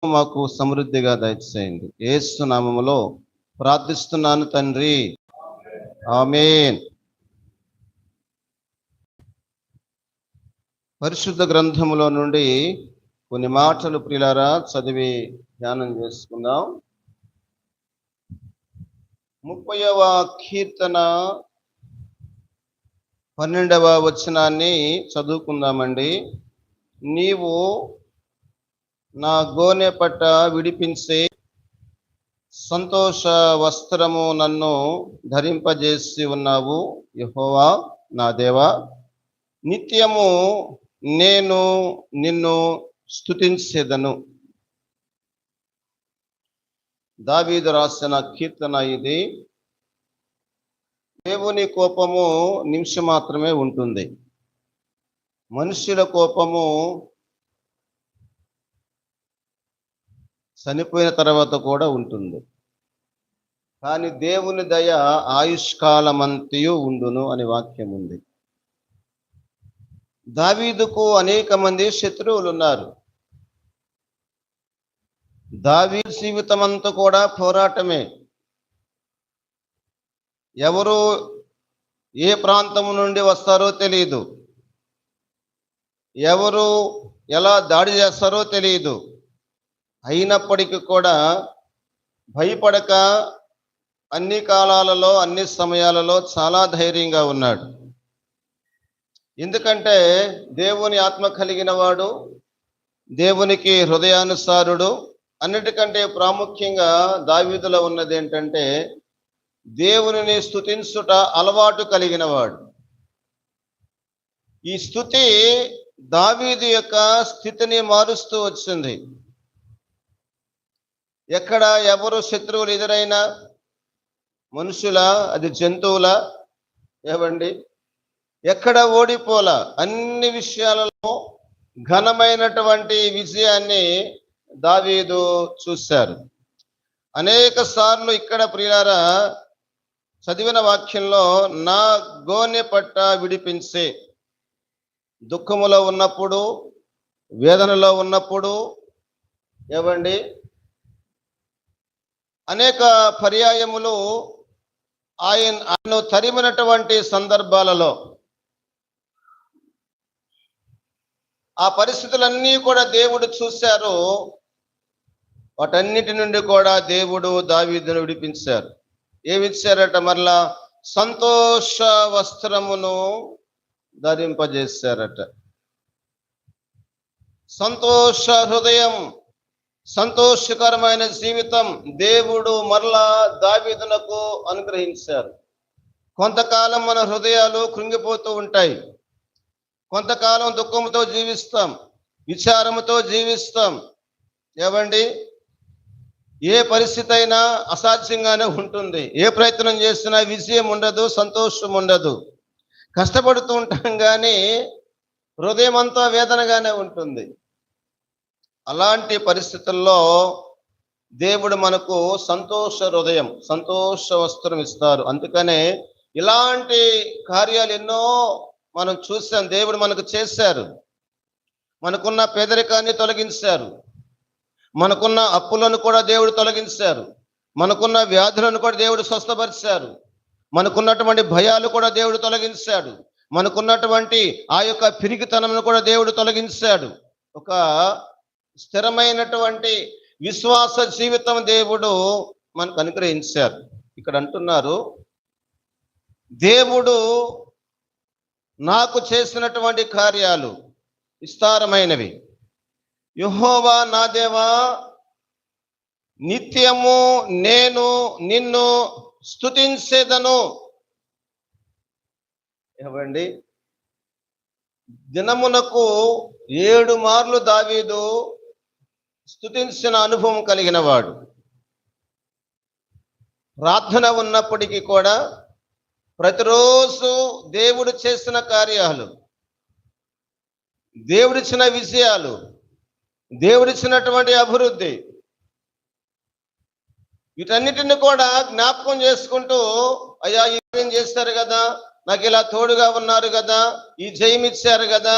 మాకు సమృద్ధిగా దయచేయండి. యేసు నామములో ప్రార్థిస్తున్నాను తండ్రి, ఆమేన్. పరిశుద్ధ గ్రంథములో నుండి కొన్ని మాటలు ప్రియులారా చదివి ధ్యానం చేసుకుందాం. 30వ కీర్తన 12వ వచనాన్ని చదువుకుందామండి. నీవు నా గోనె పట్ట విడిపించి సంతోష వస్త్రము నన్ను ధరింపజేసి ఉన్నావు యెహోవా నా దేవా. నిత్యము నేను నిన్ను స్తుతించెదను. దావీదు రాసిన కీర్తన ఇది. దేవుని కోపము నిమిషం మాత్రమే ఉంటుంది. మనుషుల కోపము చనిపోయిన తర్వాత కూడా ఉంటుంది. కానీ దేవుని దయ ఆయుష్కాలమంతయు ఉండును అనే వాక్యం ఉంది. దావీదుకు అనేక మంది శత్రువులు ఉన్నారు. దావీదు జీవితం అంతా కూడా పోరాటమే. ఎవరు ఏ ప్రాంతం నుండి వస్తారో తెలియదు, ఎవరు ఎలా దాడి చేస్తారో తెలియదు. అయినప్పటికీ కూడా భయపడక అన్ని కాలాలలో అన్ని సమయాలలో చాలా ధైర్యంగా ఉన్నాడు. ఎందుకంటే దేవుని ఆత్మ కలిగిన వాడు, దేవునికి హృదయానుసారుడు. అన్నిటికంటే ప్రాముఖ్యంగా దావీదులో ఉన్నది ఏంటంటే దేవునిని స్తుతించుట అలవాటు కలిగిన వాడు. ఈ స్తుతి దావీదు యొక్క స్థితిని మారుస్తూ వచ్చింది. ఎక్కడ ఎవరు శత్రువులు ఎదురైనా, మనుషుల అది జంతువుల ఏవండి, ఎక్కడ ఓడిపోలా. అన్ని విషయాలలో ఘనమైనటువంటి విజయాన్ని దావీదు చూశారు. అనేక సార్లు ఇక్కడ ప్రియులారా చదివిన వాక్యంలో నా గోనె పట్ట విడిపించే, దుఃఖములో ఉన్నప్పుడు, వేదనలో ఉన్నప్పుడు ఏవండి అనేక పర్యాయములు ఆయన్ను తరిమినటువంటి సందర్భాలలో ఆ పరిస్థితులన్నీ కూడా దేవుడు చూశారు. వాటన్నిటి నుండి కూడా దేవుడు దావీదును విడిపించారు. ఏమిచ్చారట? మరలా సంతోష వస్త్రమును ధరింపజేశారట. సంతోష హృదయం, సంతోషకరమైన జీవితం దేవుడు మరలా దావీదునకు అనుగ్రహించారు. కొంతకాలం మన హృదయాలు కృంగిపోతూ ఉంటాయి. కొంతకాలం దుఃఖంతో జీవిస్తాం, విచారంతో జీవిస్తాం. ఏవండి, ఏ పరిస్థితి అయినా అసాధ్యంగానే ఉంటుంది. ఏ ప్రయత్నం చేసినా విజయం ఉండదు, సంతోషం ఉండదు. కష్టపడుతూ ఉంటాం కానీ హృదయం అంతా వేదనగానే ఉంటుంది. అలాంటి పరిస్థితుల్లో దేవుడు మనకు సంతోష హృదయం, సంతోష వస్త్రం ఇస్తారు. అందుకనే ఇలాంటి కార్యాలు ఎన్నో మనం చూసాం. దేవుడు మనకు చేశారు. మనకున్న పేదరికాన్ని తొలగించారు, మనకున్న అప్పులను కూడా దేవుడు తొలగించారు, మనకున్న వ్యాధులను కూడా దేవుడు స్వస్థపరిచారు, మనకున్నటువంటి భయాలు కూడా దేవుడు తొలగించాడు, మనకున్నటువంటి ఆ యొక్క పిరికితనమును కూడా దేవుడు తొలగించాడు. ఒక స్థిరమైనటువంటి విశ్వాస జీవితం దేవుడు మనకు అనుగ్రహించారు. ఇక్కడ అంటున్నారు, దేవుడు నాకు చేసినటువంటి కార్యాలు విస్తారమైనవి. యెహోవా నా దేవా, నిత్యము నేను నిన్ను స్తుతించెదను. ఏమండి, దినమునకు 7 మార్లు దావీదు స్తుతించిన అనుభవం కలిగిన వాడు. ప్రార్థన ఉన్నప్పటికీ కూడా ప్రతిరోజు దేవుడు చేసిన కార్యాలు, దేవుడిచ్చిన విజయాలు, దేవుడిచ్చినటువంటి అభివృద్ధి, వీటన్నిటిని కూడా జ్ఞాపకం చేసుకుంటూ, అయ్యా ఏం చేస్తారు కదా, నాకు ఇలా తోడుగా ఉన్నారు కదా, ఈ జయం ఇచ్చారు కదా,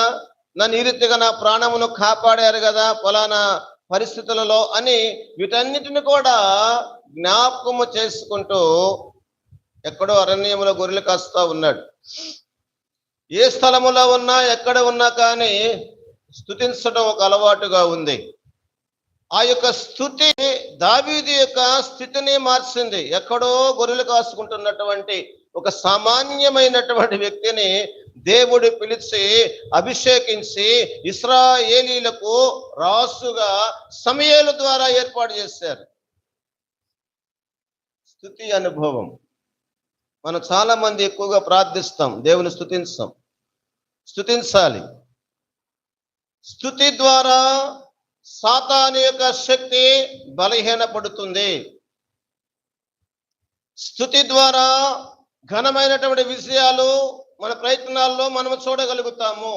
నన్ను ఈ రీతిగా నా ప్రాణమును కాపాడారు కదా, ఫలానా పరిస్థితులలో అని వీటన్నిటిని కూడా జ్ఞాపకము చేసుకుంటూ ఎక్కడో అరణ్యంలో గొర్రెలు కాస్తా ఉన్నాడు. ఏ స్థలములో ఉన్నా ఎక్కడ ఉన్నా కానీ స్తుతించడం ఒక అలవాటుగా ఉంది. ఆ యొక్క స్తుతి దావీదు యొక్క స్థితిని మార్చింది. ఎక్కడో గొర్రెలు కాసుకుంటున్నటువంటి ఒక సామాన్యమైనటువంటి వ్యక్తిని దేవుడు పిలిచి అభిషేకించి ఇశ్రాయేలీలకు రాసుగా సమూయేలు ద్వారా ఏర్పాటు చేశారు. స్తుతి అనుభవం. మనం చాలా మంది ఎక్కువగా ప్రార్థిస్తాం, దేవుని స్తుతించాలి. స్తుతి ద్వారా సాతాను యొక్క శక్తి బలహీనపడుతుంది. స్తుతి ద్వారా ఘనమైనటువంటి విజయాలు మన ప్రయత్నాల్లో మనము చూడగలుగుతాము.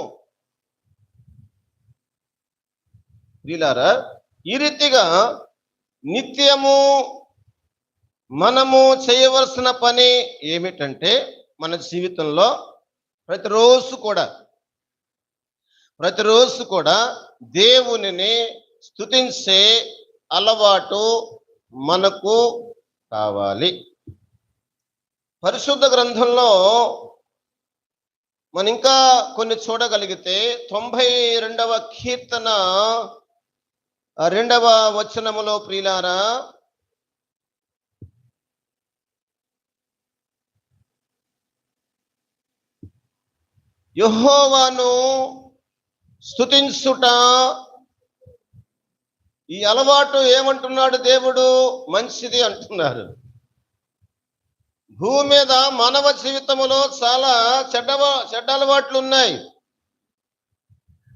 వీలారా, ఈ రీతిగా నిత్యము మనము చేయవలసిన పని ఏమిటంటే, మన జీవితంలో ప్రతిరోజు కూడా దేవునిని స్తుతించే అలవాటు మనకు కావాలి. పరిశుద్ధ గ్రంథంలో మనం ఇంకా కొన్ని చూడగలిగితే 92వ కీర్తన 2వ వచనములో ప్రియులారా, యెహోవాను స్తుతించుట, ఈ అలవాటు ఏమంటున్నాడు దేవుడు? మంచిది అంటున్నారు. భూమి మీద మానవ జీవితంలో చాలా చెడ్డ అలవాట్లు ఉన్నాయి.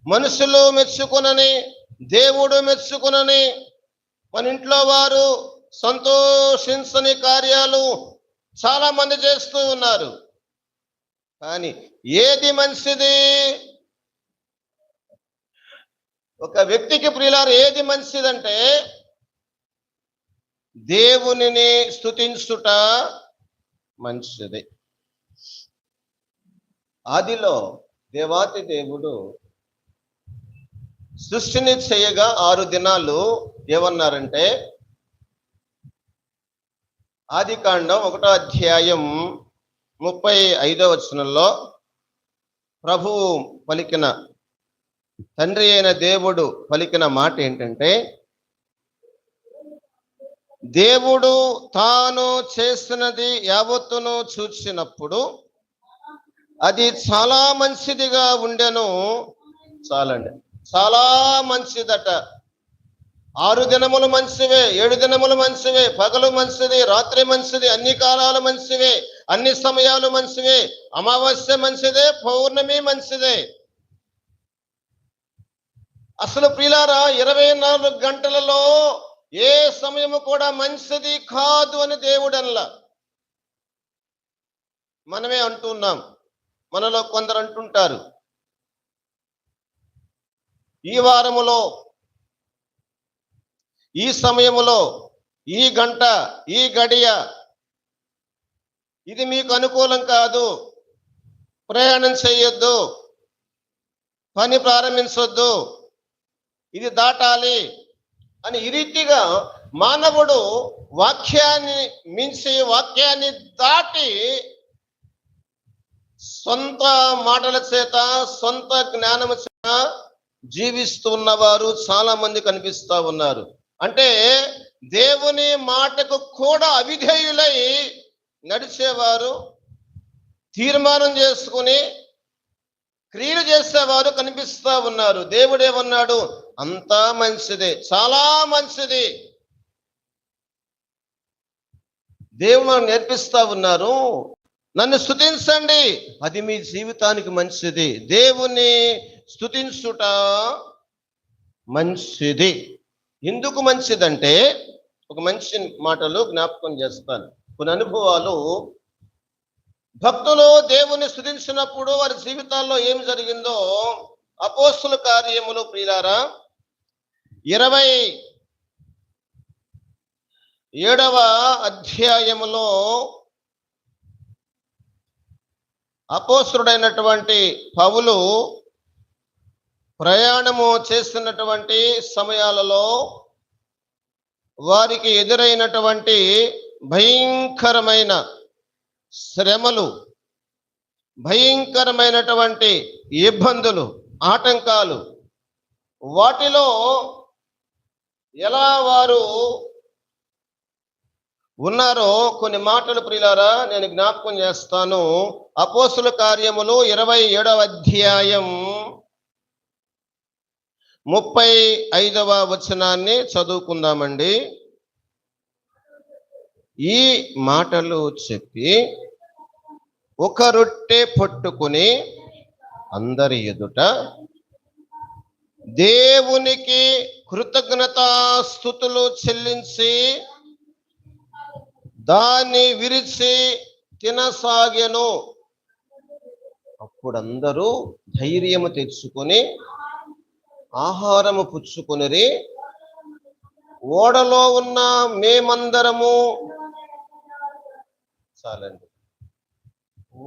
మనుషులు మెచ్చుకునని, దేవుడు మెచ్చుకునని, మన ఇంట్లో వారు సంతోషించని కార్యాలు చాలా మంది చేస్తూ ఉన్నారు. కానీ ఏది మంచిది? ఒక వ్యక్తికి ప్రియులారు ఏది మంచిదంటే, దేవునిని స్తుతించుట మంచిది. ఆదిలో దేవాతి దేవుడు సృష్టిని చేయగా 6 దినాలు ఏమన్నారంటే, ఆదికాండం 1వ అధ్యాయం 35వ వచనంలో ప్రభువు పలికిన, తండ్రి అయిన దేవుడు పలికిన మాట ఏంటంటే, దేవుడు తాను చేసినది యావత్తును చూచినప్పుడు అది చాలా మంచిదిగా ఉండెను. చాలండి, చాలా మంచిదట. 6 దినములు మంచివే, 7 దినములు మంచివే, పగలు మంచిది, రాత్రి మంచిది, అన్ని కాలాలు మంచివే, అన్ని సమయాలు మంచివే, అమావాస్య మంచిదే, పౌర్ణమి మంచిదే. అసలు ప్రియులారా, 24 గంటలలో ఏ సమయము కూడా మంచిది కాదు అని దేవుడు అనలా. మనమే అంటున్నాం. మనలో కొందరు అంటుంటారు, ఈ వారములో, ఈ సమయములో, ఈ గంట, ఈ గడియ ఇది మీకు అనుకూలం కాదు, ప్రయాణం చేయొద్దు, పని ప్రారంభించొద్దు, ఇది దాటాలి అని ఈ రీతిగా మానవుడు వాక్యాన్ని మించి, వాక్యాన్ని దాటి సొంత మాటల చేత, సొంత జ్ఞానము చేత జీవిస్తున్నవారు చాలా మంది కనిపిస్తా ఉన్నారు. అంటే దేవుని మాటకు కూడా అవిధేయులై నడిచేవారు, తీర్మానం చేసుకుని క్రియలు చేసేవారు కనిపిస్తా ఉన్నారు. దేవుడు ఏమన్నాడు? అంతా మంచిదే, చాలా మంచిది. దేవుడు నేర్పిస్తా ఉన్నారు, నన్ను స్తుతించండి, అది మీ జీవితానికి మంచిది. దేవుని స్తుతించుట మంచిది. ఎందుకు మంచిదంటే, ఒక మంచి మాటలు జ్ఞాపకం చేస్తాను. కొన్ని అనుభవాలు, భక్తులు దేవుని స్తుతించినప్పుడు వారి జీవితాల్లో ఏం జరిగిందో అపోస్తుల కార్యములు ప్రియులారా 27వ అధ్యాయములో అపోస్తుడైనటువంటి పౌలు ప్రయాణము చేస్తున్నటువంటి సమయాలలో వారికి ఎదురైనటువంటి భయంకరమైన శ్రమలు, భయంకరమైనటువంటి ఇబ్బందులు, ఆటంకాలు, వాటిలో ఎలా వారు ఉన్నారో కొన్ని మాటలు ప్రియులారా నేను జ్ఞాపకం చేస్తాను. అపోస్తుల కార్యములు 27వ అధ్యాయం 35వ వచనాన్ని చదువుకుందామండి. ఈ మాటలు చెప్పి ఒక రొట్టె పట్టుకుని అందరి ఎదుట దేవునికి కృతజ్ఞతాస్తుతులు చెల్లించి దాన్ని విరిచి తినసాగెను. అప్పుడందరూ ధైర్యము తెచ్చుకొని ఆహారము పుచ్చుకొనిరి. ఓడలో ఉన్న మేమందరము చాలండి.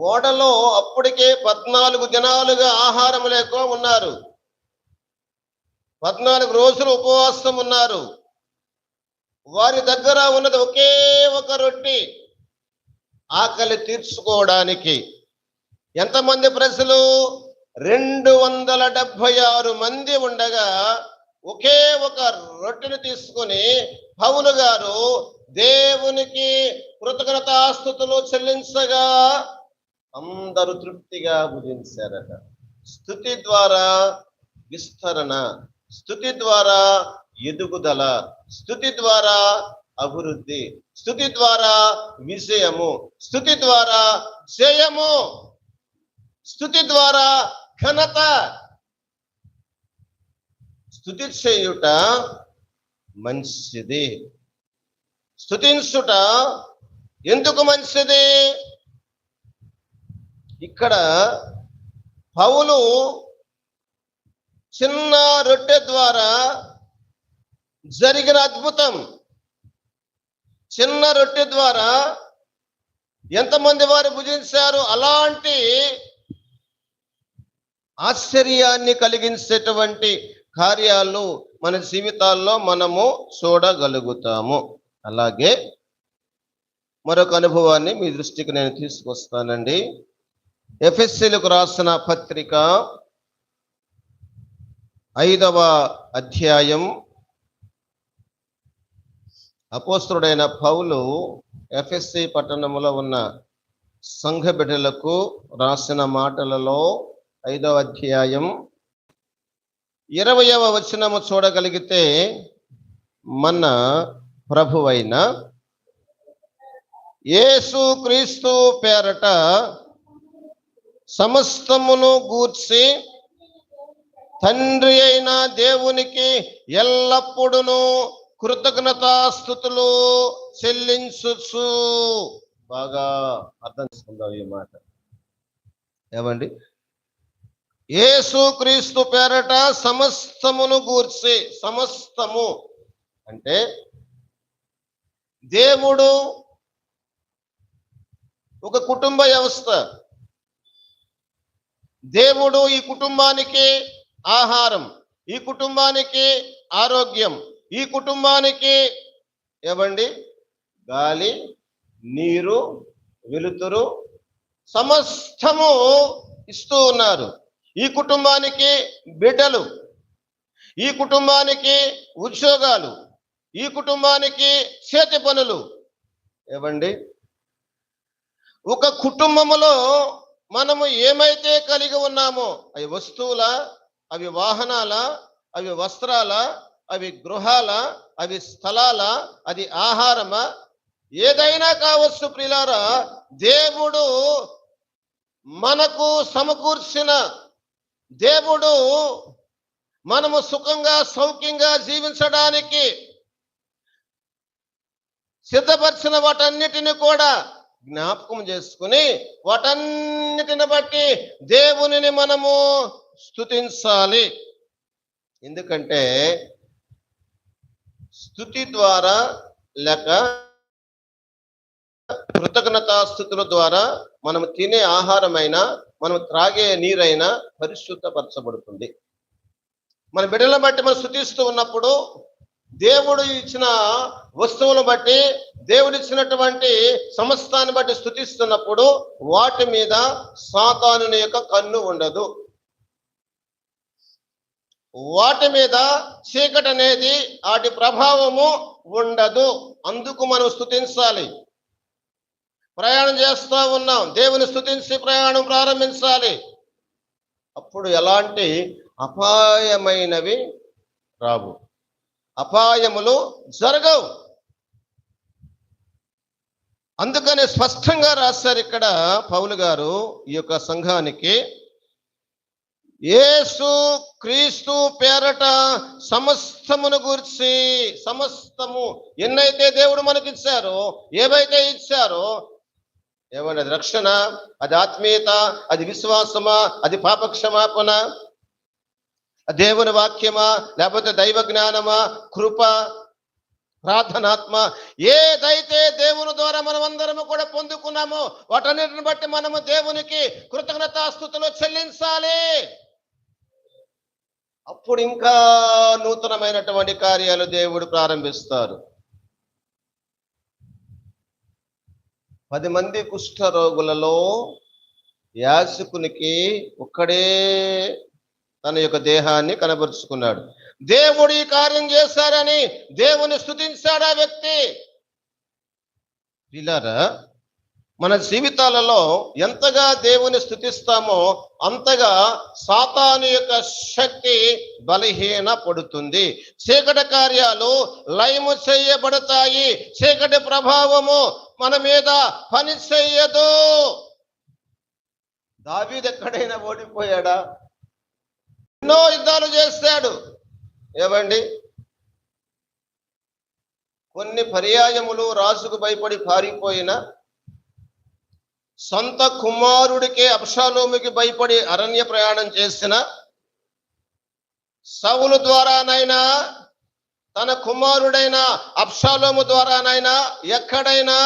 ఓడలో అప్పటికే 14 దినాలుగా ఆహారం లేక ఉన్నారు. 14 రోజులు ఉపవాసం ఉన్నారు. వారి దగ్గర ఉన్నది ఒకే ఒక రొట్టె. ఆకలి తీర్చుకోవడానికి ఎంతమంది ప్రజలు? 276 మంది ఉండగా ఒకే ఒక రొట్టెను తీసుకుని పౌలు గారు దేవునికి కృతజ్ఞతాస్తుతులు చెల్లించగా అందరూ తృప్తిగా భుజించారట. స్తుతి ద్వారా విస్తరణ, స్తుతి ద్వారా ఎదుగుదల, స్తుతి ద్వారా అభివృద్ధి, స్తుతి ద్వారా విజయము, స్తుతి ద్వారా జయము, స్తుతి ద్వారా ఘనత. స్తుతి చేయుట మంచిది. స్తుతించుట ఎందుకు మంచిది? ఇక్కడ పౌలు చిన్న రొట్టె ద్వారా జరిగిన అద్భుతం, చిన్న రొట్టె ద్వారా ఎంతమంది వారు భుజించారు? అలాంటి ఆశ్చర్యాన్ని కలిగించేటువంటి కార్యాలు మన జీవితాల్లో మనము చూడగలుగుతాము. అలాగే మరొక అనుభవాన్ని మీ దృష్టికి నేను తీసుకొస్తానండి. ఎఫెసీయులకు రాసిన పత్రిక 5వ అధ్యాయం అపోస్తలుడైన పౌలు ఎఫెసీ పట్టణంలో ఉన్న సంఘ బిడ్డలకు రాసిన మాటలలో 5వ అధ్యాయం 20వ వచనము చూడగలిగితే, మన ప్రభువైన యేసు క్రీస్తు పేరట సమస్తమును గూర్చి తండ్రి అయిన దేవునికి ఎల్లప్పుడూ కృతజ్ఞతాస్తుతులు చెల్లించుచు. బాగా అర్థం చేసుకుందాం ఈ మాట. ఏమండి? యేసు క్రీస్తు పేరట సమస్తమును గూర్చి. సమస్తము అంటే దేవుడు ఒక కుటుంబ వ్యవస్థ. దేవుడు ఈ కుటుంబానికి ఆహారం, ఈ కుటుంబానికి ఆరోగ్యం, ఈ కుటుంబానికి ఏమండి గాలి, నీరు, వెలుతురు సమస్తము ఇస్తూ ఉన్నారు. ఈ కుటుంబానికి బిడ్డలు, ఈ కుటుంబానికి ఉద్యోగాలు, ఈ కుటుంబానికి చేతి పనులు. ఏమండి? ఒక కుటుంబములో మనము ఏమైతే కలిగి ఉన్నామో, అవి వస్తువుల, అవి వాహనాల, అవి వస్త్రాల, అవి గృహాల, అవి స్థలాల, అది ఆహారమా, ఏదైనా కావచ్చు ప్రియులారా, దేవుడు మనకు సమకూర్చిన, దేవుడు మనము సుఖంగా సౌఖ్యంగా జీవించడానికి సిద్ధపరిచిన వాటన్నిటిని కూడా జ్ఞాపకం చేసుకుని వాటన్నిటిని బట్టి దేవునిని మనము స్తుతించాలి. ఎందుకంటే స్తుతి ద్వారా లేక కృతజ్ఞతాస్తుతుల ద్వారా మనం తినే ఆహారమైనా, మనం త్రాగే నీరైనా పరిశుద్ధపరచబడుతుంది. మన బిడ్డలను బట్టి మనం స్తుతిస్తూ ఉన్నప్పుడు, దేవుడు ఇచ్చిన వస్తువులను బట్టి, దేవుడు ఇచ్చినటువంటి సమస్తాన్ని బట్టి స్తుతిస్తున్నప్పుడు వాటి మీద సాతానుని యొక్క కన్ను ఉండదు. వాటి మీద చీకటి అనేది వాటి ప్రభావము ఉండదు. అందుకు మనం స్తుతించాలి. ప్రయాణం చేస్తూ ఉన్నాం, దేవుని స్తుతించి ప్రయాణం ప్రారంభించాలి. అప్పుడు ఎలాంటి అపాయమైనవి రావు, అపాయములు జరగవు. అందుకనే స్పష్టంగా రాశారు ఇక్కడ పౌలు గారు ఈ యొక్క సంఘానికి, యేసు క్రీస్తు పేరట సమస్తమును గూర్చి, సమస్తము ఎన్నైతే దేవుడు మనకిచ్చారో, ఏవైతే ఇచ్చారో, ఏమన్నా అది రక్షణ, అది ఆత్మీయత, అది విశ్వాసమా, అది పాపక్షమాపణ, దేవుని వాక్యమా, లేకపోతే దైవ జ్ఞానమా, కృప, ప్రార్థనాత్మ, ఏదైతే దేవుని ద్వారా మనం అందరము కూడా పొందుకున్నామో వాటన్నిటిని బట్టి మనము దేవునికి కృతజ్ఞతాస్తుతులు చెల్లించాలి. అప్పుడు ఇంకా నూతనమైనటువంటి కార్యాలు దేవుడు ప్రారంభిస్తారు. 10 మంది కుష్ఠరోగులలో యాజకునికి ఒక్కడే తన యొక్క దేహాన్ని కనబరుచుకున్నాడు. దేవుడు ఈ కార్యం చేశారని దేవుని స్తుతించాడు ఆ వ్యక్తి. పిల్లరా, మన జీవితాలలో ఎంతగా దేవుని స్తుతిస్తామో అంతగా సాతాను యొక్క శక్తి బలహీన పడుతుంది. చీకటి కార్యాలు లయము చేయబడతాయి. చీకటి ప్రభావము మన మీద పని చెయ్యదు. దావీదు ఎక్కడైనా ఓడిపోయాడా? ఎన్నో యుద్ధాలు చేశాడు. ఏమండి, కొన్ని పర్యాయములు రాజుకు భయపడి పారిపోయిన, సొంత కుమారుడికే అబ్షాలోముకి భయపడి అరణ్య ప్రయాణం చేసిన, సౌలు ద్వారానైనా తన కుమారుడైన అబ్షాలోము ద్వారానైనా ఎక్కడైనా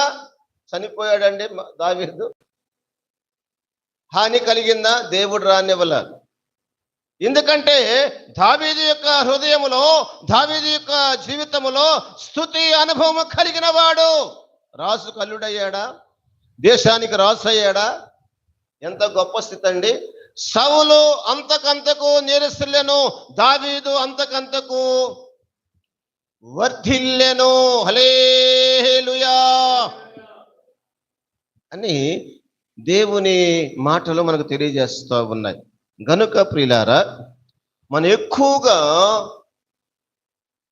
చనిపోయాడండి దావీదు? హాని కలిగిందా? దేవుడు రానివ్వల. ఎందుకంటే దావీదు యొక్క హృదయములో, దావీదు యొక్క జీవితములో స్తుతి అనుభవం కలిగిన వాడు. రాజు కల్లుడయ్యాడా? దేశానికి రాజు అయ్యాడా? ఎంత గొప్ప స్థితి అండి. సౌలు అంతకంతకు నీరసిల్లెను, దావీదు అంతకంతకు వర్ధిల్లెను. హల్లెలూయా అని దేవుని మాటలు మనకు తెలియజేస్తూ ఉన్నాయి. గనుక ప్రియులారా, మనం ఎక్కువగా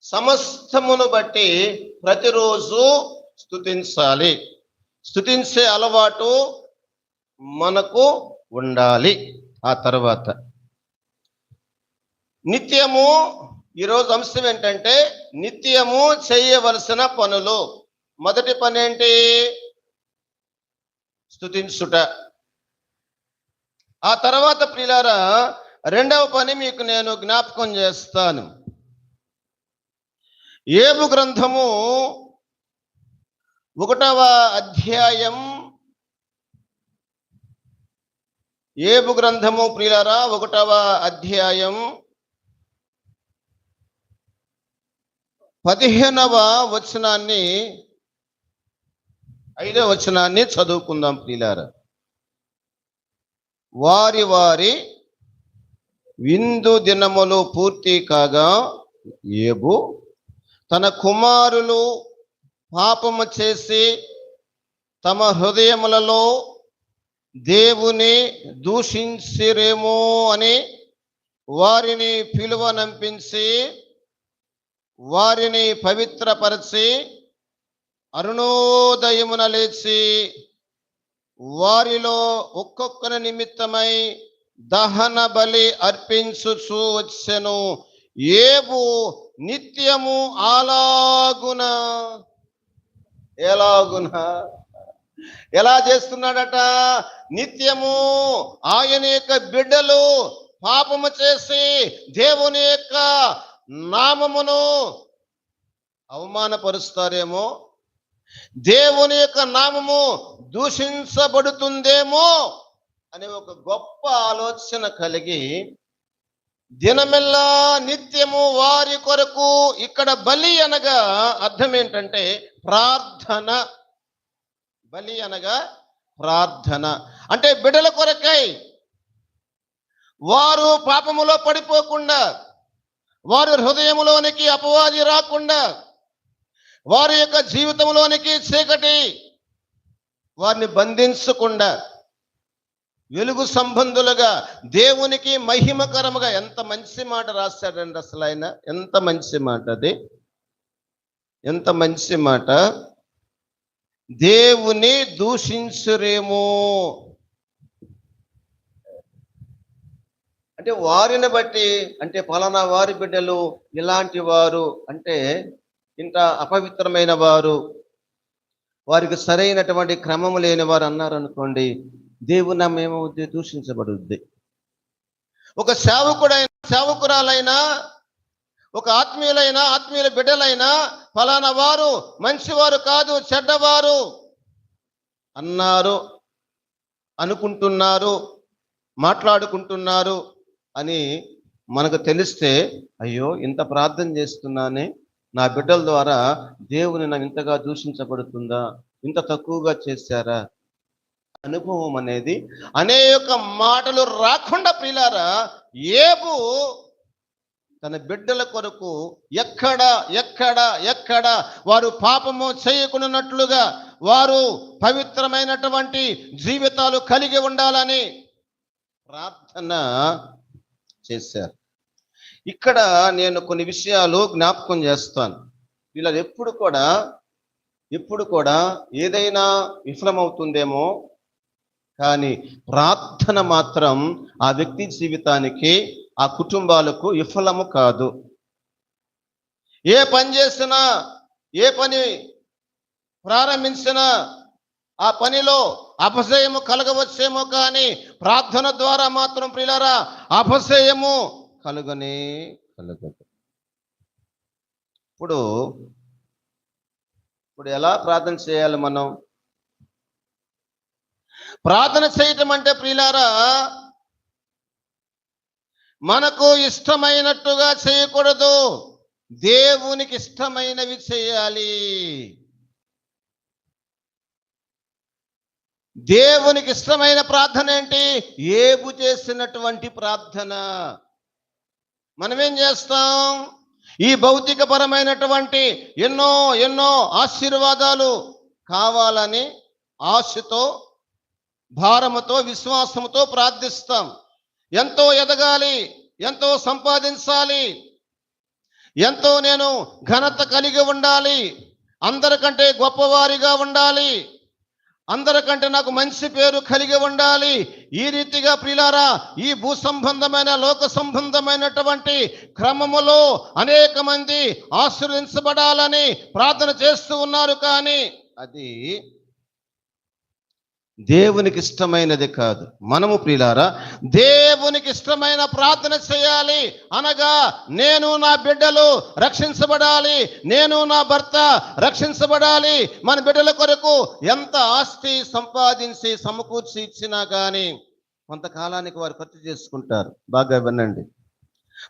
సమస్తమును బట్టి ప్రతిరోజు స్తుతించాలి. స్తుతించే అలవాటు మనకు ఉండాలి. ఆ తర్వాత నిత్యము, ఈరోజు అంశం ఏంటంటే నిత్యము చేయవలసిన పనులు. మొదటి పని ఏంటి? స్తుతించుట. ఆ తర్వాత ప్రియులారా, రెండవ పని మీకు నేను జ్ఞాపకం చేస్తాను. యోబు గ్రంథము 1వ అధ్యాయం, యోబు గ్రంథము ప్రియులారా 1వ అధ్యాయం 15వ వచనాన్ని, 5వ వచనాన్ని చదువుకుందాం ప్రియులారా. వారి వారి విందు దినములు పూర్తి కాగా యోబు తన కుమారులు పాపము చేసి తమ హృదయములలో దేవుని దూషించిరేమో అని వారిని పిలువనంపించి వారిని పవిత్రపరచి అరుణోదయమున లేచి వారిలో ఒక్కొక్కరి నిమిత్తమై దహన బలి అర్పించుచూ వచ్చెను. యోబు నిత్యము అలాగున, ఎలాగున, ఎలా చేస్తున్నాడట? నిత్యము ఆయన యొక్క బిడ్డలు పాపము చేసి దేవుని యొక్క నామమును అవమానపరుస్తారేమో, దేవుని యొక్క నామము దూషించబడుతుందేమో అనే ఒక గొప్ప ఆలోచన కలిగి దినమెల్లా నిత్యము వారి కొరకు. ఇక్కడ బలి అనగా అర్థం ఏంటంటే ప్రార్థన. బలి అనగా ప్రార్థన అంటే బిడ్డల కొరకై, వారు పాపములో పడిపోకుండా, వారి హృదయములోనికి అపవాది రాకుండా, వారి యొక్క జీవితంలోనికి చీకటి వారిని బంధించకుండా, వెలుగు సంబంధులుగా దేవునికి మహిమకరముగా. ఎంత మంచి మాట రాశాడండి అసలు ఆయన, ఎంత మంచి మాట అది, ఎంత మంచి మాట. దేవుని దూషించురేమో అంటే వారిని బట్టి, అంటే ఫలానా వారి బిడ్డలు ఇలాంటి వారు, అంటే ఇంత అపవిత్రమైన వారు, వారికి సరైనటువంటి క్రమము లేని వారు అన్నారు అనుకోండి, దేవుని ఏమవుద్ది? దూషించబడుద్ది. ఒక సేవకుడైనా, సేవకురాలైనా, ఒక ఆత్మీయుల బిడ్డలైనా ఫలానా వారు మంచివారు కాదు, చెడ్డవారు అన్నారు, అనుకుంటున్నారు, మాట్లాడుకుంటున్నారు అని మనకు తెలిస్తే, అయ్యో ఇంత ప్రార్థన చేస్తున్నానే, నా బిడ్డల ద్వారా దేవుని నన్ను ఇంతగా దూషించబడుతుందా, ఇంత తక్కువగా చేశారా అనుభవం అనేది, అనేక మాటలు రాకుండా ప్రియులారా, యేబు తన బిడ్డల కొరకు ఎక్కడ ఎక్కడ ఎక్కడ వారు పాపము చేయకున్నట్లుగా, వారు పవిత్రమైనటువంటి జీవితాలు కలిగి ఉండాలని ప్రార్థన చేశారు. ఇక్కడ నేను కొన్ని విషయాలు జ్ఞాపకం చేస్తాను. వీళ్ళ ఎప్పుడు కూడా ఏదైనా విఫలమవుతుందేమో, కానీ ప్రార్థన మాత్రం ఆ వ్యక్తి జీవితానికి, ఆ కుటుంబాలకు విఫలము కాదు. ఏ పని చేసినా, ఏ పని ప్రారంభించినా ఆ పనిలో అపజయము కలగవచ్చేమో, కానీ ప్రార్థన ద్వారా మాత్రం ప్రియులారా అపజయము కలుగనే కలగదు. ఇప్పుడు ఎలా ప్రార్థన చేయాలి మనం? ప్రార్థన చేయటం అంటే ప్రియులారా, మనకు ఇష్టమైనట్టుగా చేయకూడదు, దేవునికి ఇష్టమైనవి చేయాలి. దేవునికి ఇష్టమైన ప్రార్థన ఏంటి? యేబు చేసినటువంటి ప్రార్థన. మనమేం చేస్తాం? ఈ భౌతిక పరమైనటువంటి ఎన్నో ఆశీర్వాదాలు కావాలని ఆశతో, భారముతో, విశ్వాసముతో ప్రార్థిస్తాం. ఎంతో ఎదగాలి, ఎంతో సంపాదించాలి, ఎంతో నేను ఘనత కలిగి ఉండాలి, అందరికంటే గొప్పవారిగా ఉండాలి, అందరికంటే నాకు మంచి పేరు కలిగి ఉండాలి. ఈ రీతిగా ప్రియులారా ఈ భూ సంబంధమైన, లోక సంబంధమైనటువంటి క్రమములో అనేక మంది ఆశీర్వదించబడాలని ప్రార్థన చేస్తూ ఉన్నారు, కానీ అది దేవునికి ఇష్టమైనది కాదు. మనము ప్రియులారా దేవునికి ఇష్టమైన ప్రార్థన చేయాలి. అనగా నేను నా బిడ్డలు రక్షించబడాలి, నేను నా భర్త రక్షించబడాలి. మన బిడ్డల కొరకు ఎంత ఆస్తి సంపాదించి సమకూర్చి ఇచ్చినా కానీ కొంతకాలానికి వారు ఖర్చు చేసుకుంటారు. బాగా వినండి,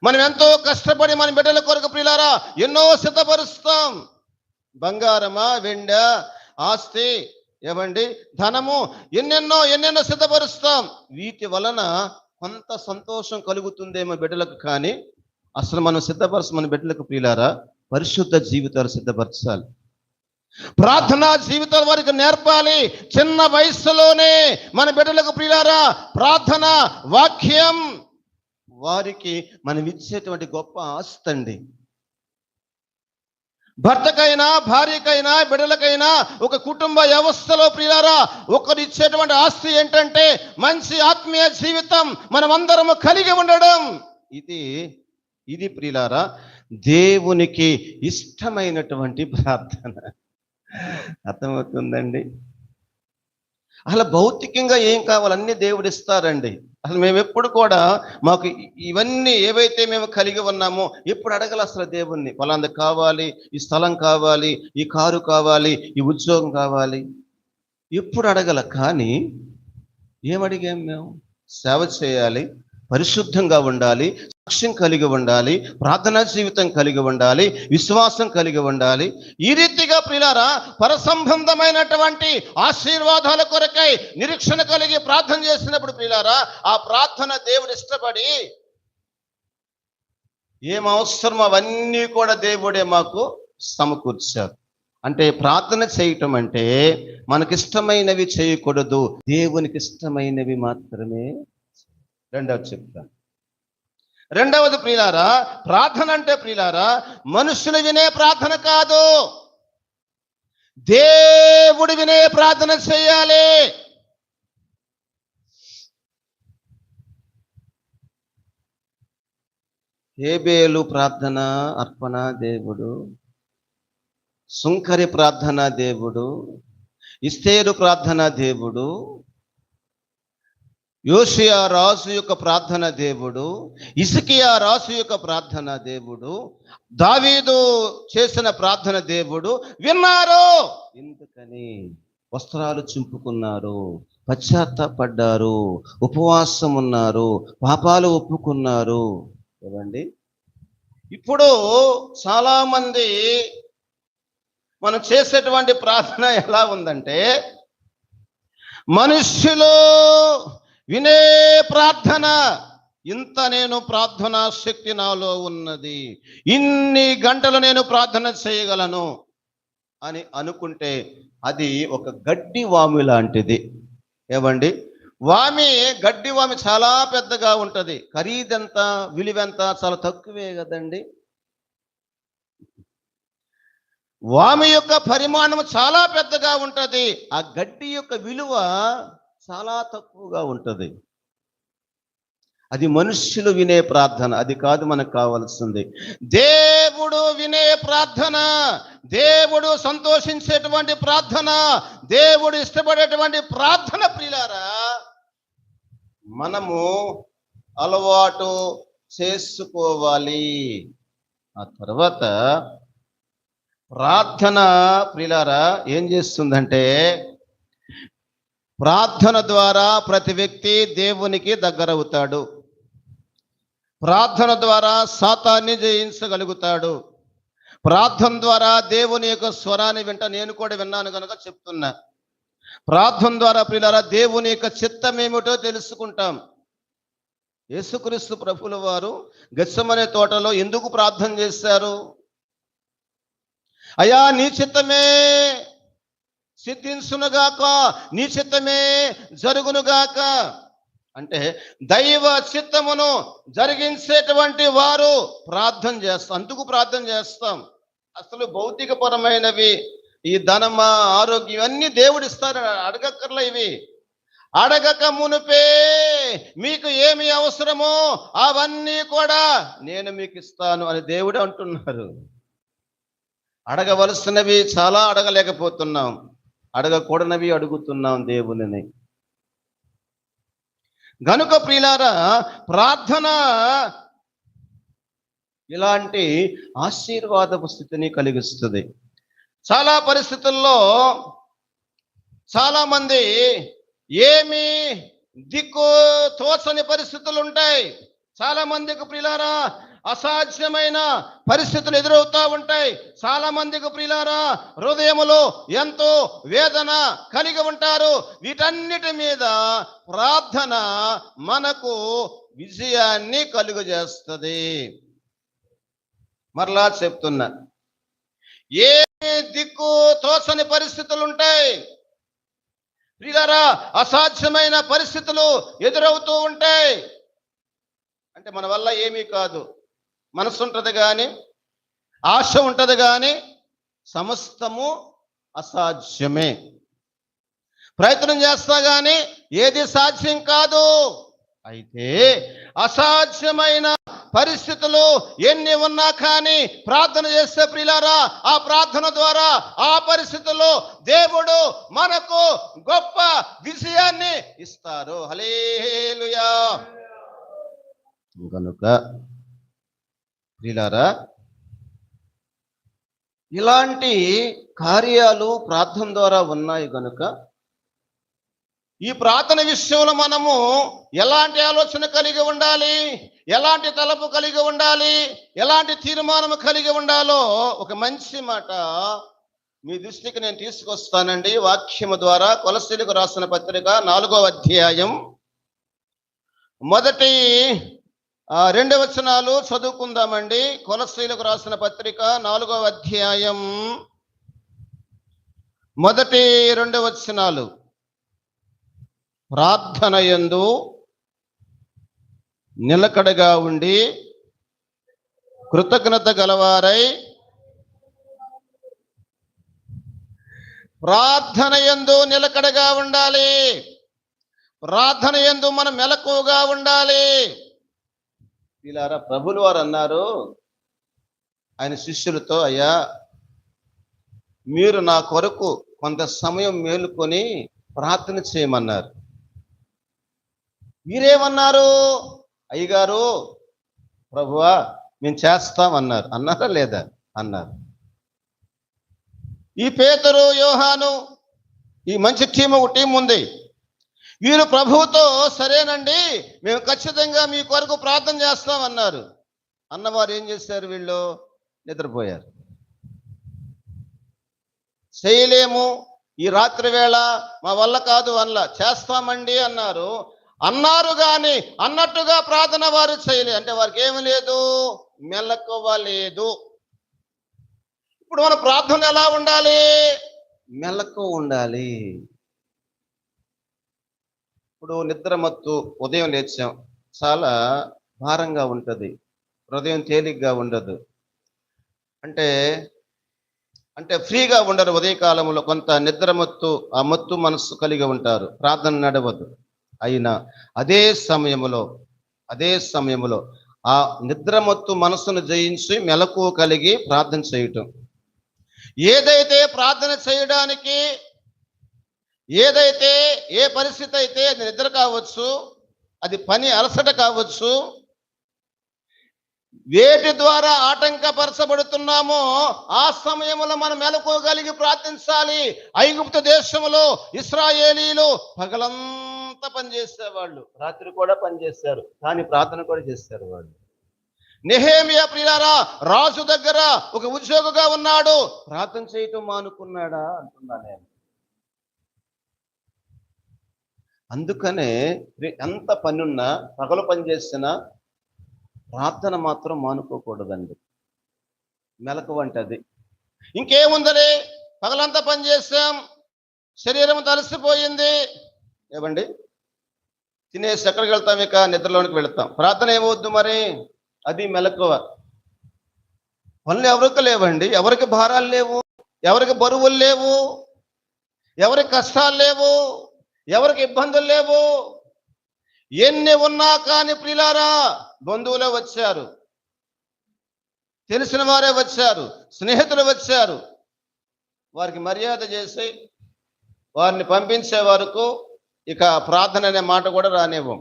మనం ఎంతో కష్టపడి మన బిడ్డల కొరకు ప్రియులారా ఎన్నో సిద్ధపరుస్తాం. బంగారమా, వెండ, ఆస్తి, ఏమండి, ధనము, ఎన్నెన్నో సిద్ధపరుస్తాం. వీటి వలన కొంత సంతోషం కలుగుతుందేమో బిడ్డలకు, కానీ అసలు మనం మన బిడ్డలకు ప్రియులారా పరిశుద్ధ జీవితాలు సిద్ధపరచాలి. ప్రార్థనా జీవితాలు వారికి నేర్పాలి. చిన్న వయసులోనే మన బిడ్డలకు ప్రియులారా ప్రార్థన వాక్యం వారికి మనం ఇచ్చేటువంటి గొప్ప ఆస్తి అండి. భర్తకైనా, భార్యకైనా, బిడ్డలకైనా, ఒక కుటుంబ వ్యవస్థలో ప్రియులారా ఒకరు ఇచ్చేటువంటి ఆస్తి ఏంటంటే మంచి ఆత్మీయ జీవితం మనమందరము కలిగి ఉండడం. ఇది ప్రియులారా దేవునికి ఇష్టమైనటువంటి ప్రార్థన. అర్థమవుతుందండి? అసలు భౌతికంగా ఏం కావాలి అన్ని దేవుడు ఇస్తారండి. అసలు మేము ఎప్పుడు కూడా మాకు ఇవన్నీ ఏవైతే మేము కలిగి ఉన్నామో ఎప్పుడు అడగల అసలు దేవుణ్ణి, ఫలానా కావాలి, ఈ స్థలం కావాలి, ఈ కారు కావాలి, ఈ ఉద్యోగం కావాలి, ఎప్పుడు అడగల. కానీ ఏమడిగాం మేము? సేవ చేయాలి, పరిశుద్ధంగా ఉండాలి, సాక్ష్యం కలిగి ఉండాలి, ప్రార్థనా జీవితం కలిగి ఉండాలి, విశ్వాసం కలిగి ఉండాలి. ఈ రీతిగా ప్రియులారా పరసంబంధమైనటువంటి ఆశీర్వాదాల కొరకై నిరీక్షణ కలిగి ప్రార్థన చేసినప్పుడు ప్రియులారా ఆ ప్రార్థన దేవుడు ఇష్టపడి ఏం అవసరం అవన్నీ కూడా దేవుడే మాకు సమకూర్చారు. అంటే ప్రార్థన చేయటం అంటే మనకిష్టమైనవి చేయకూడదు, దేవునికి ఇష్టమైనవి మాత్రమే. రెండవది చెప్తాను. రెండవది ప్రియులారా ప్రార్థన అంటే ప్రియులారా మనుషులు వినే ప్రార్థన కాదు, దేవుడు వినే ప్రార్థన చేయాలి. హేబేలు ప్రార్థన అర్పణ దేవుడు, సుంకరి ప్రార్థన దేవుడు, ఇస్తేరు ప్రార్థన దేవుడు, యోషియా రాజు యొక్క ప్రార్థన దేవుడు, హిజ్కియా రాజు యొక్క ప్రార్థన దేవుడు, దావీదు చేసిన ప్రార్థన దేవుడు విన్నారు. ఎందుకని? వస్త్రాలు చింపుకున్నారు, పశ్చాత్తాపడ్డారు, ఉపవాసం ఉన్నారు, పాపాలు ఒప్పుకున్నారు. ఏమండి, ఇప్పుడు చాలా మంది మనం చేసేటువంటి ప్రార్థన ఎలా ఉందంటే మనుష్యులు వినే ప్రార్థన. ఇంత నేను ప్రార్థనా శక్తి నాలో ఉన్నది, ఇన్ని గంటలు నేను ప్రార్థన చేయగలను అని అనుకుంటే అది ఒక గడ్డి వామి లాంటిది. ఏమండి, గడ్డి వామి చాలా పెద్దగా ఉంటది, ఖరీదెంత విలువెంత చాలా తక్కువే కదండి. వామి యొక్క పరిమాణం చాలా పెద్దగా ఉంటది, ఆ గడ్డి యొక్క విలువ చాలా తక్కువగా ఉంటది. అది మనుష్యులు వినే ప్రార్థన, అది కాదు మనకు కావాల్సింది. దేవుడు వినే ప్రార్థన, దేవుడు సంతోషించేటువంటి ప్రార్థన, దేవుడు ఇష్టపడేటువంటి ప్రార్థన ప్రియులారా మనము అలవాటు చేసుకోవాలి. ఆ తర్వాత ప్రార్థన ప్రియులారా ఏం చేస్తుందంటే ప్రార్థన ద్వారా ప్రతి వ్యక్తి దేవునికి దగ్గరవుతాడు, ప్రార్థన ద్వారా సాతాన్ని జయించగలుగుతాడు, ప్రార్థన ద్వారా దేవుని యొక్క స్వరాన్ని నేను కూడా విన్నాను కనుక చెప్తున్నా. ప్రార్థన ద్వారా ప్రియులారా దేవుని యొక్క చిత్తం ఏమిటో తెలుసుకుంటాం. యేసుక్రీస్తు ప్రభువుల వారు గెత్సెమనే తోటలో ఎందుకు ప్రార్థన చేశారు? అయ్యా నీ చిత్తమే సిద్ధించునుగాక, నీ చిత్తమే జరుగునుగాక అంటే దైవ చిత్తమును జరిగించేటువంటి వారు ప్రార్థన చేస్తాం. అందుకు ప్రార్థన చేస్తాం. అసలు భౌతికపరమైనవి ఈ ధనమా ఆరోగ్యం అన్ని దేవుడు ఇస్తారు, అడగక్కర్లే. ఇవి అడగక మునిపే మీకు ఏమి అవసరమో అవన్నీ కూడా నేను మీకు ఇస్తాను అని దేవుడు అంటున్నారు. అడగవలసినవి చాలా అడగలేకపోతున్నాం, అడగకూడనవి అడుగుతున్నాం దేవునిని. గనుక ప్రియులారా ప్రార్థన ఇలాంటి ఆశీర్వాదపు స్థితిని కలిగిస్తుంది. చాలా పరిస్థితుల్లో చాలా మంది ఏమి దిక్కు తోచని పరిస్థితులు ఉంటాయి. చాలా మందికి ప్రియులారా అసాధ్యమైన పరిస్థితులు ఎదురవుతూ ఉంటాయి. చాలా మందికి ప్రియులారా హృదయములో ఎంతో వేదన కలిగి ఉంటారు. వీటన్నిటి మీద ప్రార్థన మనకు విజయాన్ని కలుగజేస్తుంది. మరలా చెప్తున్నా, ఏ దిక్కు తోచని పరిస్థితులు ఉంటాయి ప్రియులారా, అసాధ్యమైన పరిస్థితులు ఎదురవుతూ ఉంటాయి. అంటే మన వల్ల ఏమీ కాదు, మనసు ఉంటుంది కానీ, ఆశ ఉంటుంది కానీ సమస్తము అసాధ్యమే. ప్రయత్నం చేస్తా కానీ ఏది సాధ్యం కాదు. అయితే అసాధ్యమైన పరిస్థితులు ఎన్ని ఉన్నా కానీ ప్రార్థన చేస్తే ప్రియులారా ఆ ప్రార్థన ద్వారా ఆ పరిస్థితుల్లో దేవుడు మనకు గొప్ప విజయాన్ని ఇస్తారు. హల్లెలూయా. కనుక ప్రియులారా ఇలాంటి కార్యాలు ప్రార్థన ద్వారా ఉన్నాయి కనుక ఈ ప్రార్థన విషయంలో మనము ఎలాంటి ఆలోచన కలిగి ఉండాలి, ఎలాంటి తలపు కలిగి ఉండాలి, ఎలాంటి తీర్మానం కలిగి ఉండాలో ఒక మంచి మాట మీ దృష్టికి నేను తీసుకొస్తానండి. వాక్యము ద్వారా కొలస్సీలకు రాసిన పత్రిక 4వ అధ్యాయం మొదటి 2 వచనాలు చదువుకుందామండి. కొలస్సీలకు రాసిన పత్రిక 4వ అధ్యాయం మొదటి 2 వచనాలు. ప్రార్థన యందు నిలకడగా ఉండి కృతజ్ఞత గలవారై, ప్రార్థన యందు నిలకడగా ఉండాలి. ప్రార్థన యందు మనం మెలకువగా ఉండాలి. వీళ్ళారా ప్రభులు వారు అన్నారు ఆయన శిష్యులతో, అయ్యా మీరు నా కొరకు కొంత సమయం మేలుకొని ప్రార్థన చేయమన్నారు. మీరేమన్నారు? అయ్యగారు ప్రభువా మేము చేస్తామన్నారు. అన్నారా లేదా? అన్నారు. ఈ పేతురు, యోహాను, ఈ మంచి టీం ఉంది. వీరు ప్రభువుతో సరేనండి మేము ఖచ్చితంగా మీ కొరకు ప్రార్థన చేస్తామన్నారు. అన్నవారు ఏం చేశారు? వీళ్ళు నిద్రపోయారు. చేయలేము, ఈ రాత్రి వేళ మా వల్ల కాదు అనలా. చేస్తామండి అన్నారు కానీ అన్నట్టుగా ప్రార్థన వారు చేయలేదు. అంటే వారికి ఏమి లేదు, మెలకువ లేదు. ఇప్పుడు మన ప్రార్థన ఎలా ఉండాలి? మెలకువ ఉండాలి. ఇప్పుడు నిద్రమత్తు, ఉదయం లేచాం, చాలా భారంగా ఉంటుంది, హృదయం తేలిగ్గా ఉండదు, అంటే ఫ్రీగా ఉండరు. ఉదయకాలంలో కొంత నిద్రమత్తు, ఆ మత్తు మనస్సు కలిగి ఉంటారు, ప్రార్థన నడవదు. అయినా అదే సమయంలో ఆ నిద్రమత్తు మనస్సును జయించి మెలకువ కలిగి ప్రార్థన చేయటం. ఏదైతే ప్రార్థన చేయడానికి, ఏ పరిస్థితి అయితే అది నిద్ర కావచ్చు, అది పని అలసట కావచ్చు, వేటి ద్వారా ఆటంకపరచబడుతున్నామో ఆ సమయంలో మనం మెలకువగలిగి ప్రార్థించాలి. ఐగుప్తు దేశంలో ఇశ్రాయేలీలు పగలంతా పనిచేసేవాళ్ళు, రాత్రి కూడా పనిచేశారు, కానీ ప్రార్థన కూడా చేశారు వాళ్ళు. నెహెమ్యా ప్రియులారా రాజు దగ్గర ఒక ఉద్యోగిగా ఉన్నాడు, ప్రార్థన చేయటం మానుకున్నాడా అంటున్నా నేను. అందుకనే ఎంత పనున్నా, పగలు పనిచేసినా ప్రార్థన మాత్రం మానుకోకూడదండి. మెలకువ అంటే అది. ఇంకేముందని పగలంతా పనిచేసాం, శరీరం తలసిపోయింది, ఏమండి తినేసి ఎక్కడికి వెళ్తాం? ఇక నిద్రలోనికి వెళ్తాం. ప్రార్థన ఏమవుద్దు మరి? అది మెలకువ. పనులు ఎవరికి లేవండి, ఎవరికి భారాలు లేవు, ఎవరికి బరువులు లేవు, ఎవరికి కష్టాలు లేవు, ఎవరికి ఇబ్బందులు లేవు. ఎన్ని ఉన్నా కానీ ప్రియులారా బంధువులే వచ్చారు, తెలిసిన వారే వచ్చారు, స్నేహితులు వచ్చారు, వారికి మర్యాద చేసి వారిని పంపించే వరకు ఇక ప్రార్థన అనే మాట కూడా రానివ్వం.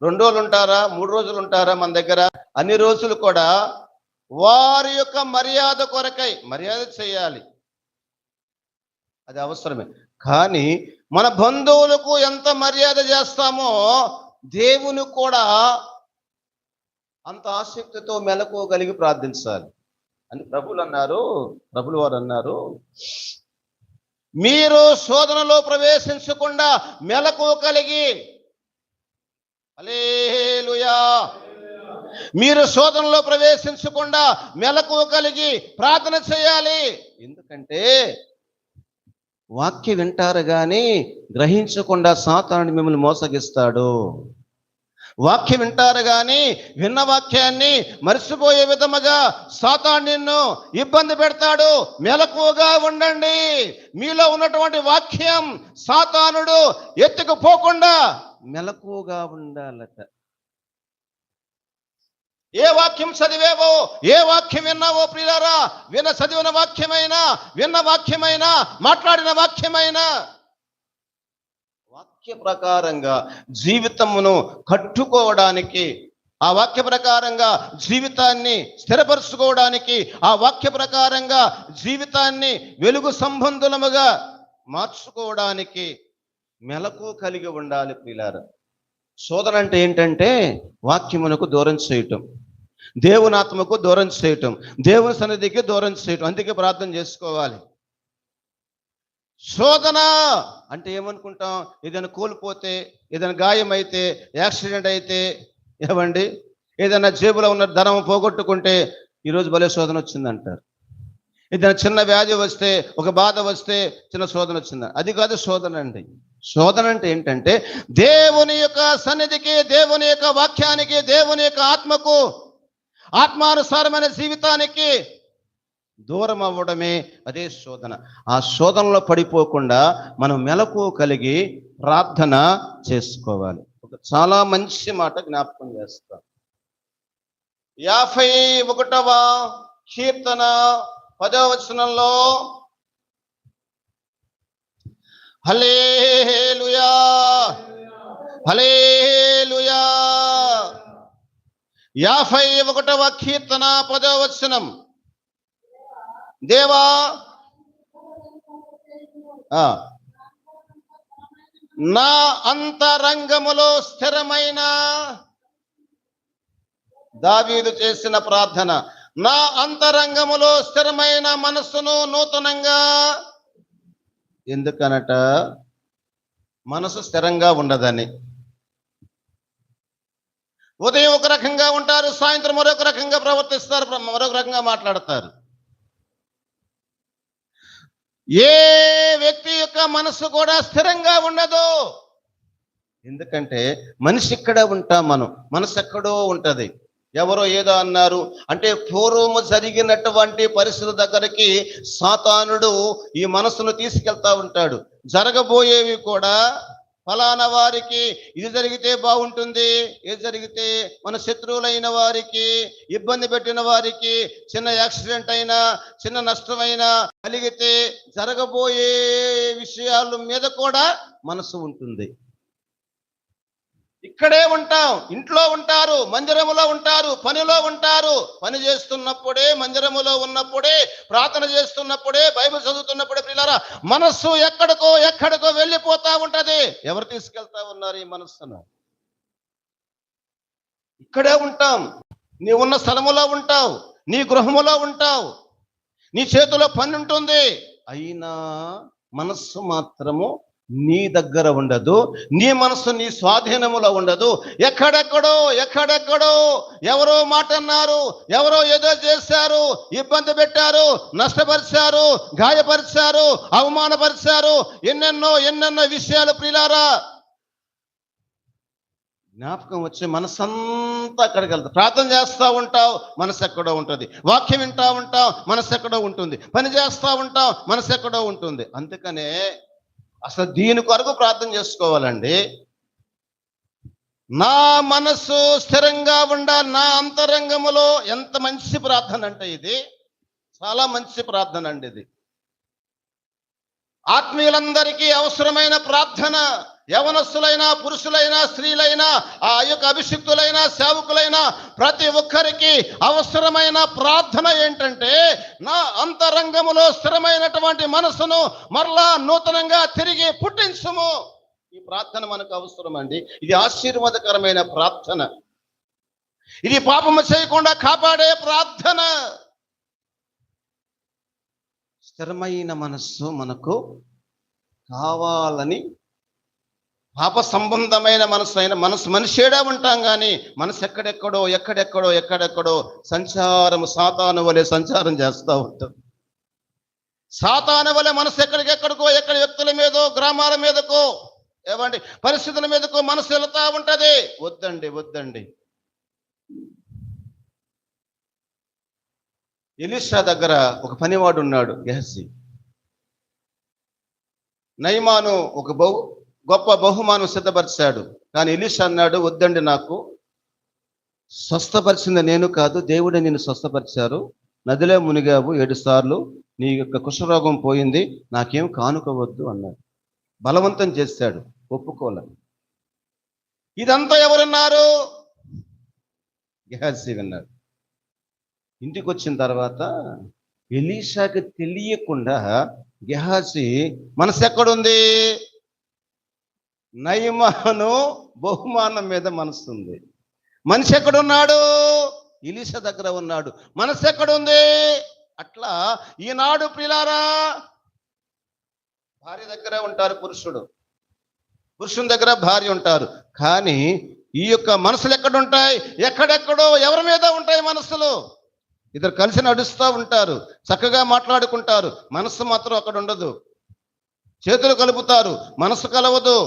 2 రోజులు ఉంటారా, 3 రోజులు ఉంటారా మన దగ్గర? అన్ని రోజులు కూడా వారి యొక్క మర్యాద కొరకై మర్యాద చేయాలి, అది అవసరమే. కానీ మన బంధువులకు ఎంత మర్యాద చేస్తామో దేవుని కూడా అంత ఆసక్తితో మెలకువగలిగి ప్రార్థించాలి అని ప్రభులు వారు అన్నారు, మీరు శోధనలో ప్రవేశించకుండా మెలకువ కలిగి, హల్లెలూయా, మీరు శోధనలో ప్రవేశించకుండా మెలకువ కలిగి ప్రార్థన చేయాలి. ఎందుకంటే వాక్యం వింటారు కానీ గ్రహించకుండా సాతానుడు మిమ్మల్ని మోసగిస్తాడు. వాక్యం వింటారు కానీ విన్న వాక్యాన్ని మర్చిపోయే విధముగా సాతాను నిన్ను ఇబ్బంది పెడతాడు. మెలకువగా ఉండండి. మీలో ఉన్నటువంటి వాక్యం సాతానుడు ఎత్తుకుపోకుండా మెలకువగా ఉండాలట. ఏ వాక్యం చదివేవో, ఏ వాక్యం విన్నావో ప్రియులారా, చదివిన వాక్యమైనా, విన్న వాక్యమైనా, మాట్లాడిన వాక్యమైనా వాక్య ప్రకారంగా జీవితమును కట్టుకోవడానికి, ఆ వాక్య ప్రకారంగా జీవితాన్ని స్థిరపరచుకోవడానికి, ఆ వాక్య ప్రకారంగా జీవితాన్ని వెలుగు సంబంధులముగా మార్చుకోవడానికి మెలకు కలిగి ఉండాలి ప్రియులారా. శోధన అంటే ఏంటంటే వాక్యమునకు దూరం చేయటం, దేవుని ఆత్మకు దూరం చేయటం, దేవుని సన్నిధికి దూరం చేయటం. అందుకే ప్రార్థన చేసుకోవాలి. శోధన అంటే ఏమనుకుంటాం? ఏదైనా కోల్పోతే, ఏదైనా గాయం అయితే, యాక్సిడెంట్ అయితే, ఏమండి ఏదైనా జేబులో ఉన్న ధనం పోగొట్టుకుంటే ఈరోజు భలే శోధన వచ్చిందంటారు. ఏదైనా చిన్న వ్యాధి వస్తే, ఒక బాధ వస్తే చిన్న శోధన వచ్చింది. అది కాదు శోధన అండి. శోధన అంటే ఏంటంటే దేవుని యొక్క సన్నిధికి, దేవుని యొక్క వాక్యానికి, దేవుని యొక్క ఆత్మకు, ఆత్మానుసారమైన జీవితానికి దూరం అవ్వడమే అదే శోధన. ఆ శోధనలో పడిపోకుండా మనం మెలకు కలిగి ప్రార్థన చేసుకోవాలి. ఒక చాలా మంచి మాట జ్ఞాపకం చేస్తాం. 51వ కీర్తన 10వ వచనంలో హల్లెలూయా హల్లెలూయా. 51వ కీర్తన 10వ వచనం. దేవా నా అంతరంగములో స్థిరమైన, దావీదు చేసిన ప్రార్థన, నా అంతరంగములో స్థిరమైన మనస్సును నూతనంగా. ఎందుకనట? మనసు స్థిరంగా ఉండదని. ఉదయం ఒక రకంగా ఉంటారు, సాయంత్రం మరొక రకంగా ప్రవర్తిస్తారు, మరొక రకంగా మాట్లాడతారు. ఏ వ్యక్తి యొక్క మనసు కూడా స్థిరంగా ఉండదు. ఎందుకంటే మనిషి ఇక్కడ ఉంటాం, మనసు ఎక్కడో ఉంటది. ఎవరో ఏదో అన్నారు అంటే పూర్వము జరిగినటువంటి పరిస్థితుల దగ్గరికి సాతానుడు ఈ మనసును తీసుకెళ్తా ఉంటాడు. జరగబోయేవి కూడా ఫలానా వారికి ఇది జరిగితే బాగుంటుంది, ఇది జరిగితే మన శత్రువులైన వారికి, ఇబ్బంది పెట్టిన వారికి చిన్న యాక్సిడెంట్ అయినా, చిన్న నష్టమైనా కలిగితే జరగబోయే విషయాల మీద కూడా మనసు ఉంటుంది. ఇక్కడే ఉంటాం, ఇంట్లో ఉంటారు, మందిరములో ఉంటారు, పనిలో ఉంటారు. పని చేస్తున్నప్పుడే, మందిరములో ఉన్నప్పుడే, ప్రార్థన చేస్తున్నప్పుడే, బైబిల్ చదువుతున్నప్పుడే ప్రియులారా మనస్సు ఎక్కడికో వెళ్ళిపోతా ఉంటది. ఎవరు తీసుకెళ్తా ఉన్నారు ఈ మనస్సును? ఇక్కడే ఉంటాం, నీ ఉన్న స్థలములో ఉంటావు, నీ గృహములో ఉంటావు, నీ చేతిలో పని ఉంటుంది. అయినా మనస్సు మాత్రము నీ దగ్గర ఉండదు, నీ మనసు నీ స్వాధీనములో ఉండదు. ఎక్కడెక్కడో ఎవరో మాట అన్నారు, ఎవరో ఏదో చేశారు, ఇబ్బంది పెట్టారు, నష్టపరిచారు, గాయపరిచారు, అవమానపరిచారు, ఎన్నెన్నో విషయాలు ప్రియులారా జ్ఞాపకం వచ్చి మనసంతా అక్కడికి వెళ్తా. ప్రార్థన చేస్తూ ఉంటావు, మనసు ఎక్కడో ఉంటుంది. వాక్యం వింటా ఉంటావు, మనసు ఎక్కడో ఉంటుంది. పని చేస్తూ ఉంటావు, మనసు ఎక్కడో ఉంటుంది. అందుకనే అసలు దీని కొరకు ప్రార్థన చేసుకోవాలండి. నా మనసు స్థిరంగా ఉండాలి, నా అంతరంగములో. ఎంత మంచి ప్రార్థన అంటే ఇది, చాలా మంచి ప్రార్థన అండి ఇది. ఆత్మీయులందరికీ అవసరమైన ప్రార్థన. యవనస్తులైనా, పురుషులైనా, స్త్రీలైనా, ఆ యొక్క అభిషిక్తులైనా, సేవకులైనా ప్రతి ఒక్కరికి అవసరమైన ప్రార్థన ఏంటంటే నా అంతరంగములో స్థిరమైనటువంటి మనసును మరలా నూతనంగా తిరిగి పుట్టించుము. ఈ ప్రార్థన మనకు అవసరం అండి. ఇది ఆశీర్వాదకరమైన ప్రార్థన. ఇది పాపము చేయకుండా కాపాడే ప్రార్థన. స్థిరమైన మనస్సు మనకు కావాలని, పాప సంబంధమైన మనసు అయిన మనిషేడా ఉంటాం కానీ మనసు ఎక్కడెక్కడో సంచారం, సాతాను వలె సంచారం చేస్తూ ఉంటాం. సాతాను వలె మనసు ఎక్కడి వ్యక్తుల మీదో, గ్రామాల మీదకో, ఏమండి పరిస్థితుల మీదకో మనసు వెళుతూ ఉంటది. వద్దండి. ఎలీషా దగ్గర ఒక పనివాడు ఉన్నాడు, గెహజీ. నయమాను ఒక గొప్ప బహుమానం సిద్ధపరిచాడు. కానీ ఎలీషా అన్నాడు, వద్దండి, నాకు స్వస్థపరిచింది నేను కాదు, దేవుడే నిన్ను స్వస్థపరిచారు. నదిలో మునిగావు 7 సార్లు, నీ యొక్క కుష్ఠరోగం పోయింది, నాకేం కానుకోవద్దు అన్నాడు. బలవంతం చేశాడు, ఒప్పుకోలే. ఇదంతా ఎవరున్నారు? గెహజీ విన్నాడు. ఇంటికి వచ్చిన తర్వాత ఎలీషాకి తెలియకుండా గెహజీ మనసు ఎక్కడుంది? నయమాను బహుమానం మీద మనసు ఉంది. మనిషి ఎక్కడున్నాడు? ఎలీషా దగ్గర ఉన్నాడు. మనసు ఎక్కడుంది? అట్లా ఈనాడు ప్రియులారా భార్య దగ్గర ఉంటారు పురుషుని దగ్గర భార్య ఉంటారు. కానీ ఈ యొక్క మనసులు ఎక్కడుంటాయి? ఎక్కడెక్కడో ఎవరి మీద ఉంటాయి మనసులు. ఇద్దరు కలిసి నడుస్తూ ఉంటారు, చక్కగా మాట్లాడుకుంటారు, మనసు మాత్రం అక్కడ ఉండదు. చేతులు కలుపుతారు, మనసు కలవదు.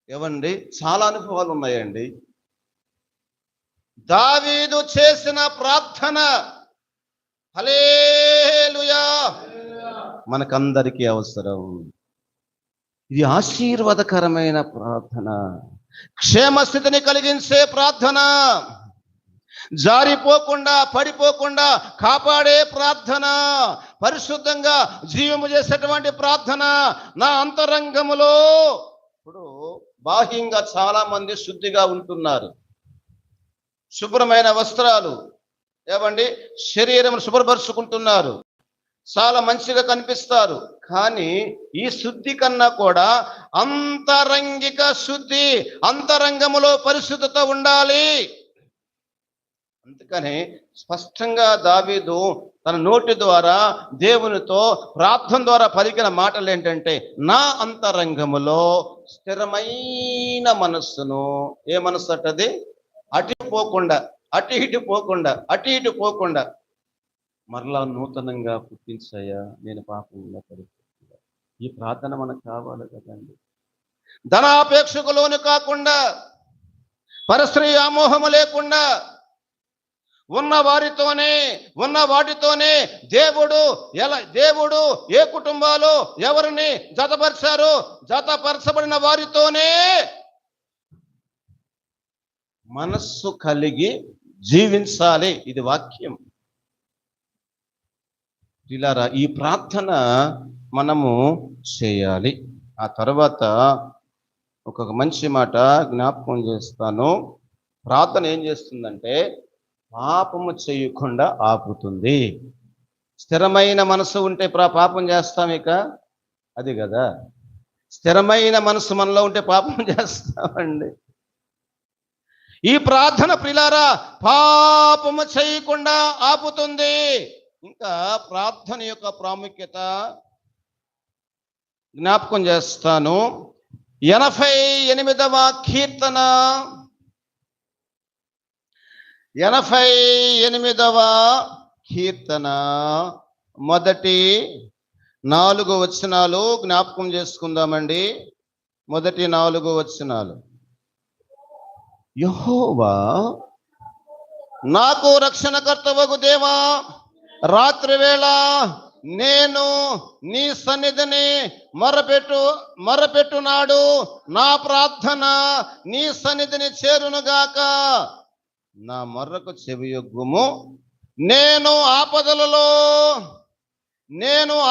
ఏవండి, చాలా అనుభవాలు ఉన్నాయండి. దావీదు చేసిన ప్రార్థన హల్లెలూయా మనకందరికీ అవసరం. ఇది ఆశీర్వాదకరమైన ప్రార్థన, క్షేమస్థితిని కలిగించే ప్రార్థన, జారిపోకుండా పడిపోకుండా కాపాడే ప్రార్థన, పరిశుద్ధంగా జీవము చేసేటువంటి ప్రార్థన నా అంతరంగములో. ఇప్పుడు బాహ్యంగా చాలా మంది శుద్ధిగా ఉంటున్నారు, శుభ్రమైన వస్త్రాలు, ఏమండి, శరీరం శుభ్రపరుచుకుంటున్నారు, చాలా మంచిగా కనిపిస్తారు. కానీ ఈ శుద్ధి కన్నా కూడా అంతరంగిక శుద్ధి, అంతరంగములో పరిశుద్ధత ఉండాలి. అందుకని స్పష్టంగా దావీదు తన నోటి ద్వారా దేవునితో ప్రార్థన ద్వారా పలికిన మాటలు ఏంటంటే, నా అంతరంగములో స్థిరమైన మనస్సును, ఏ మనస్సు అటది? అటు ఇటు పోకుండా మరలా నూతనంగా పుట్టించాయా, నేను పాపంలో పరిస్థితి. ఈ ప్రార్థన మనకు కావాలి కదండి. ధనాపేక్షకు లోను కాకుండా, పరస్త్రీ ఆమోహము లేకుండా, ఉన్న వాటితోనే దేవుడు ఏ కుటుంబాలు ఎవరిని జతపరిచారో జతపరచబడిన వారితోనే మనస్సు కలిగి జీవించాలి. ఇది వాక్యం. ఇలారా ఈ ప్రార్థన మనము చేయాలి. ఆ తర్వాత ఒక మంచి మాట జ్ఞాపకం చేస్తాను. ప్రార్థన ఏం చేస్తుందంటే పాపము చేయకుండా ఆపుతుంది. స్థిరమైన మనసు ఉంటే పాపం చేస్తాం ఇక, అది కదా. స్థిరమైన మనసు మనలో ఉంటే పాపం చేస్తామండి. ఈ ప్రార్థన ప్రియులారా పాపము చేయకుండా ఆపుతుంది. ఇంకా ప్రార్థన యొక్క ప్రాముఖ్యత జ్ఞాపకం చేస్తాను. 88వ కీర్తన 88వ కీర్తన మొదటి 4 వచనాలు జ్ఞాపకం చేసుకుందామండి. మొదటి 4 వచనాలు. యెహోవా నాకు రక్షణకర్తవగు దేవా, రాత్రి వేళ నేను నీ సన్నిధిని మొరపెట్టునాడు, నా ప్రార్థన నీ సన్నిధిని చేరునుగాక. నా మొర్రకు చెవియొగ్గుము. నేను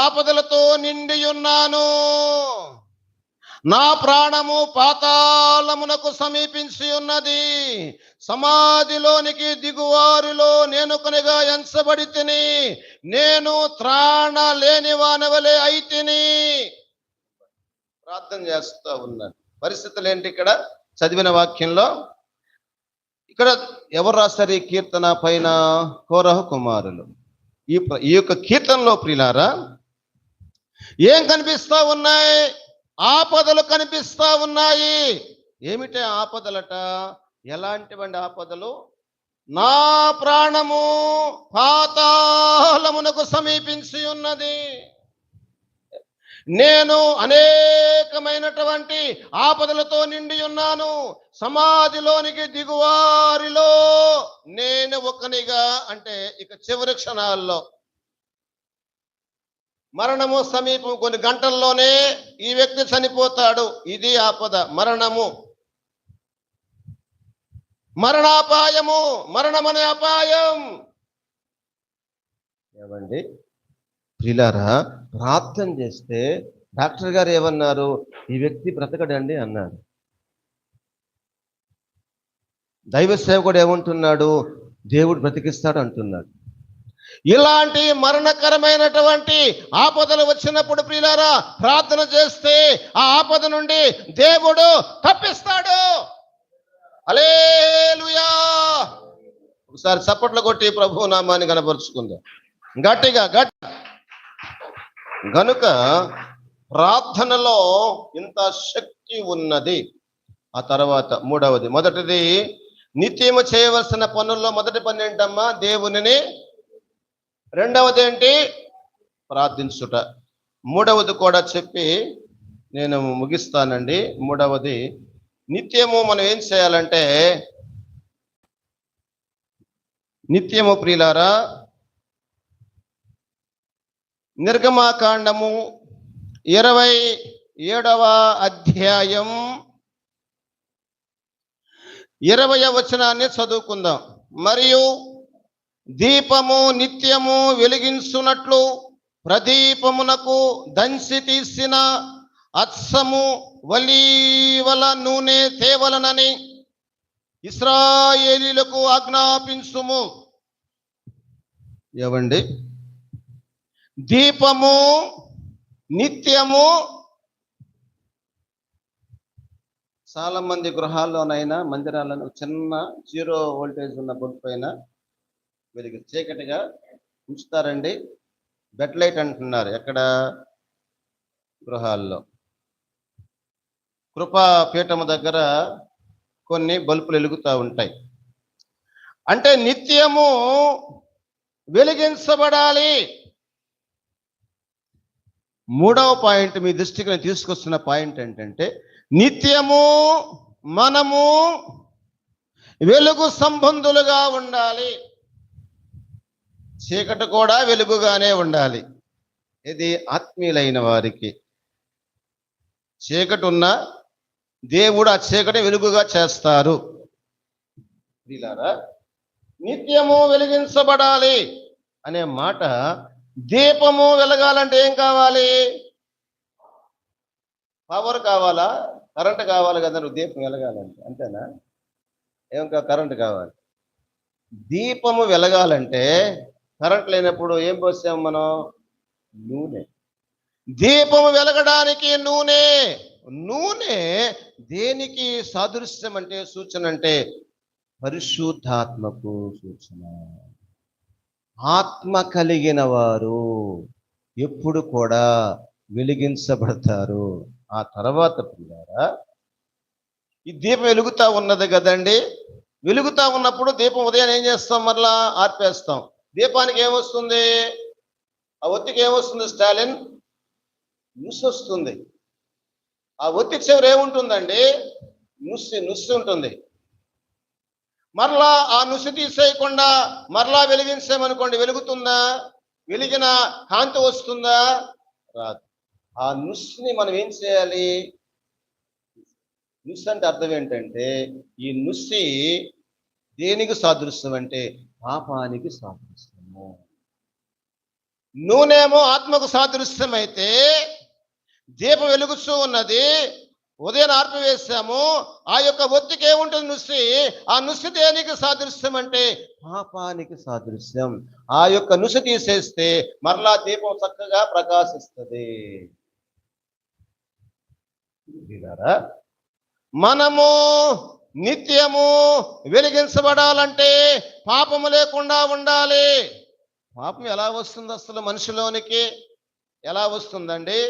ఆపదలతో నిండి ఉన్నాను. నా ప్రాణము పాతాళమునకు సమీపించి ఉన్నది. సమాధిలోనికి దిగువారిలో నేను కొనగా ఎంచబడి తిని, నేను త్రాణ లేని వానవలే అయితిని. ప్రార్థన చేస్తా ఉన్నాను. పరిస్థితులు ఏంటి ఇక్కడ చదివిన వాక్యంలో? ఇక్కడ ఎవరు రాస్తారు ఈ కీర్తన పైన? కోరహు కుమారులు. ఈ యొక్క కీర్తనలో ప్రియులారా ఏం కనిపిస్తా ఉన్నాయి? ఆపదలు కనిపిస్తా ఉన్నాయి. ఏమిటే ఆపదలట? ఎలాంటివండి ఆపదలు? నా ప్రాణము పాతాళమునకు సమీపించి ఉన్నది. నేను అనేకమైనటువంటి ఆపదలతో నిండి ఉన్నాను. సమాధిలోనికి దిగువారిలో నేను ఒకనిగా. అంటే ఇక చివరి క్షణాల్లో మరణము సమీపం, కొన్ని గంటల్లోనే ఈ వ్యక్తి చనిపోతాడు. ఇది ఆపద, మరణాపాయము, మరణమనే అపాయం. ఏమండి ప్రియులారా, ప్రార్థన చేస్తే డాక్టర్ గారు ఏమన్నారు? ఈ వ్యక్తి బ్రతకడండి అన్నారు. దైవ సేవకుడు ఏమంటున్నాడు? దేవుడు బ్రతికిస్తాడు అంటున్నాడు. ఇలాంటి మరణకరమైనటువంటి ఆపదలు వచ్చినప్పుడు ప్రియులారా ప్రార్థన చేస్తే ఆ ఆపద నుండి దేవుడు తప్పిస్తాడు. హల్లెలూయా. ఒకసారి చప్పట్లు కొట్టి ప్రభు నామాన్ని కనపరుచుకుందాం గట్టిగా. గనుక ప్రార్థనలో ఇంత శక్తి ఉన్నది. ఆ తర్వాత మూడవది, మొదటిది నిత్యము చేయవలసిన పనుల్లో మొదటి పని ఏంటమ్మా? దేవునిని. రెండవది ఏంటి? ప్రార్థించుట. మూడవది కూడా చెప్పి నేను ముగిస్తానండి. మూడవది, నిత్యము మనం ఏం చేయాలంటే, నిత్యము ప్రియులారా నిర్గమాకాండము 27వ అధ్యాయం 20వ వచనాన్ని చదువుకుందాం. మరియు దీపము నిత్యము వెలిగించున్నట్లు ప్రదీపమునకు దంచి తీసిన అత్సము ఒలీవల నూనె తేవలనని ఇశ్రాయేలీయులకు ఆజ్ఞాపించుము. ఏవండి? దీపము నిత్యము. చాలా మంది గృహాల్లోనైనా మందిరాలను చిన్న 0 వోల్టేజ్ ఉన్న బల్బ్ పైన వెలిగి చీకటిగా ఉంచుతారండి. బెడ్ లైట్ అంటున్నారు. ఎక్కడ? గృహాల్లో. కృపాపీఠము దగ్గర కొన్ని బల్బులు వెలుగుతూ ఉంటాయి. అంటే నిత్యము వెలిగించబడాలి. మూడవ పాయింట్ మీ దృష్టికి నేను తీసుకొస్తున్న పాయింట్ ఏంటంటే, నిత్యము మనము వెలుగు సంబంధులుగా ఉండాలి. చీకటి కూడా వెలుగుగానే ఉండాలి. ఇది ఆత్మీయులైన వారికి. చీకటి ఉన్న దేవుడు ఆ చీకటి వెలుగుగా చేస్తారు. నిత్యము వెలిగించబడాలి అనే మాట. దీపము వెలగాలంటే ఏం కావాలి? పవర్ కావాలా? కరెంట్ కావాలి కదా. నువ్వు దీపం వెలగాలంటే అంతేనా? ఏం కరెంట్ కావాలి. దీపము వెలగాలంటే కరెంట్ లేనప్పుడు ఏం పోసాం మనం? నూనె. దీపము వెలగడానికి నూనె. నూనె దేనికి సాదృశ్యం అంటే, సూచన అంటే పరిశుద్ధాత్మకు సూచన. ఆత్మ కలిగిన వారు ఎప్పుడు కూడా వెలిగించబడతారు. ఆ తర్వాత పిల్లారా, ఈ దీపం వెలుగుతా ఉన్నది కదండి. వెలుగుతా ఉన్నప్పుడు దీపం ఉదయం ఏం చేస్తాం? మరలా ఆర్పేస్తాం. దీపానికి ఏమొస్తుంది? ఆ ఒత్తికి ఏమొస్తుంది స్టాలిన్? నుస్సు వస్తుంది. ఆ ఒత్తి చివరి ఏముంటుందండి? నుస్సు ఉంటుంది. మరలా ఆ నుస్సు తీసేయకుండా మరలా వెలిగించామనుకోండి, వెలుగుతుందా? వెలిగిన కాంతి వస్తుందా? రాదు. ఆ నుస్సుని మనం ఏం చేయాలి? నుస్సు అంటే అర్థం ఏంటంటే, ఈ నుస్సి దేనికి సాదృశ్యం అంటే పాపానికి సాదృశ్యము. నూనెమో ఆత్మకు సాదృశ్యం అయితే దీపం వెలుగుతూ ఉన్నది. ఉదయం ఆర్పివేశాము. ఆ యొక్క ఒత్తికి ఏముంటుంది? నుస్సి. ఆ నుస్సి దేనికి సాదృశ్యం అంటే పాపానికి సాదృశ్యం. ఆ యొక్క నుస్సి తీసేస్తే మరలా దీపం చక్కగా ప్రకాశిస్తుంది. మనము నిత్యము వెలిగించబడాలంటే పాపము లేకుండా ఉండాలి. పాపం ఎలా వస్తుంది అసలు మనిషిలోనికి? ఎలా వస్తుందండి?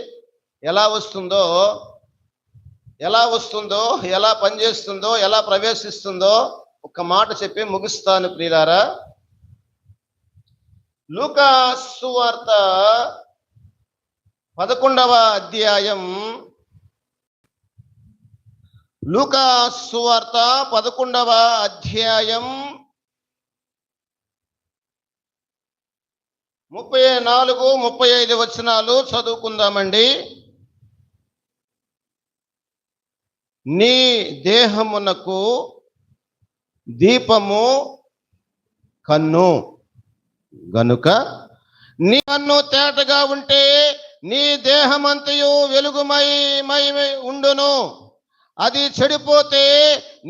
ఎలా వస్తుందో, ఎలా పనిచేస్తుందో, ఎలా ప్రవేశిస్తుందో ఒక మాట చెప్పి ముగిస్తాను ప్రియులారా. లూకా సువార్త 11వ అధ్యాయం. లూకా సువార్త 11వ అధ్యాయం 34, 35 వచనాలు చదువుకుందామండి. నీ దేహమునకు దీపము కన్ను గనుక నీ కన్ను తేటగా ఉంటే నీ దేహమంతయు వెలుగుమై ఉండును. అది చెడిపోతే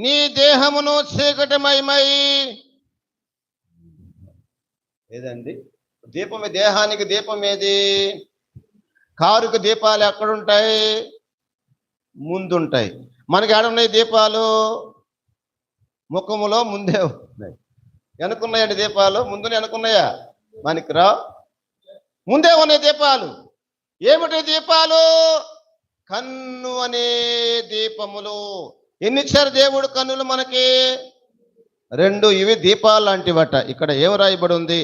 నీ దేహమును చీకటిమై. ఏదండి? దీపమే, దేహానికి దీపం ఏది? కారుకు దీపాలు ఎక్కడుంటాయి? ముందుంటాయి. మనకి ఏడున్నాయి దీపాలు? ముఖములో ముందే ఉన్నాయి. వెనుకున్నాయండి దీపాలు? ముందునే వెనుకున్నాయా? మనకి రా, ముందే ఉన్నాయి దీపాలు. ఏమిటి దీపాలు? కన్ను అనే దీపములు. ఎన్నిచ్చారు దేవుడు కన్నులు మనకి? 2. ఇవి దీపాలు లాంటివట. ఇక్కడ ఏం రాయబడి ఉంది?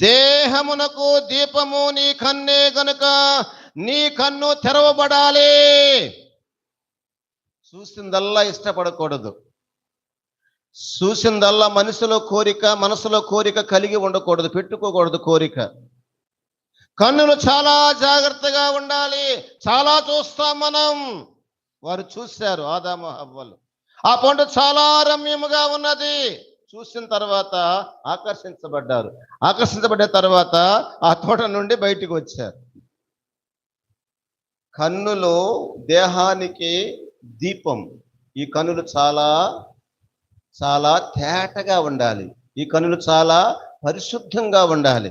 దేహమునకు దీపము నీ కన్నే గనుక నీ కన్ను తెరవబడాలి. చూసిందల్లా ఇష్టపడకూడదు. చూసిందల్లా మనసులో కోరిక కలిగి ఉండకూడదు, పెట్టుకోకూడదు కోరిక. కన్నులు చాలా జాగ్రత్తగా ఉండాలి. చాలా చూస్తాం మనం. వారు చూశారు, ఆదాము హవ్వలు. ఆ పండు చాలా రమ్యముగా ఉన్నది. చూసిన తర్వాత ఆకర్షించబడ్డ తర్వాత ఆ తోట నుండి బయటికి వచ్చారు. కన్నులు దేహానికి దీపం. ఈ కన్నులు చాలా చాలా తేటగా ఉండాలి. ఈ కన్నులు చాలా పరిశుద్ధంగా ఉండాలి.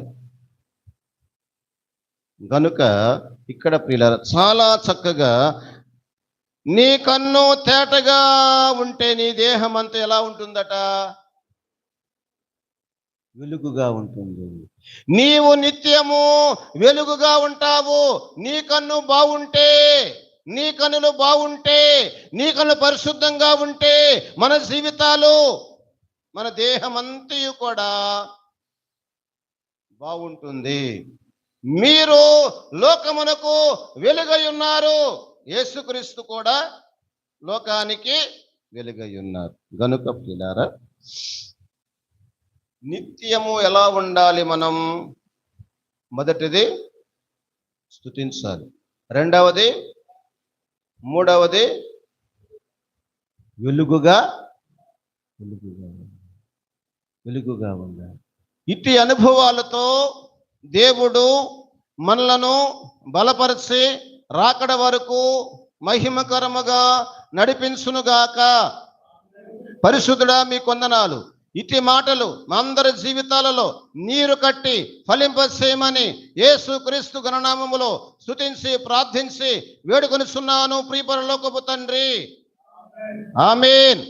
గనుక ఇక్కడ ప్రియులారా చాలా చక్కగా, నీ కన్ను తేటగా ఉంటే నీ దేహం అంతా ఎలా ఉంటుందట? వెలుగుగా ఉంటుంది. నీవు నిత్యము వెలుగుగా ఉంటావు. నీ కన్ను బాగుంటే, నీ కన్నులు బాగుంటే, నీ కన్ను పరిశుద్ధంగా ఉంటే మన జీవితాలు, మన దేహం అంతయు కూడా బాగుంటుంది. మీరు లోకమునకు వెలుగై ఉన్నారు. యేసుక్రీస్తు కూడా లోకానికి వెలుగై ఉన్నారు. గనుక ప్రియులారా నిత్యము ఎలా ఉండాలి మనం? మొదటిది స్తుతించాలి. రెండవది, మూడవది వెలుగుగా ఉండాలి. ఇట్టి అనుభవాలతో దేవుడు మనలను బలపరిచి రాకడ వరకు మహిమకరముగా నడిపించునుగాక. పరిశుద్ధుడా మీ కొందనాలు. ఇట్టి మాటలు మా అందరి జీవితాలలో నీరు కట్టి ఫలింపచేయమని యేసుక్రీస్తు గణనామములో స్తుతించి ప్రార్థించి వేడుకొనిచున్నాను ప్రియ పరలోకపు తండ్రి. ఆమేన్.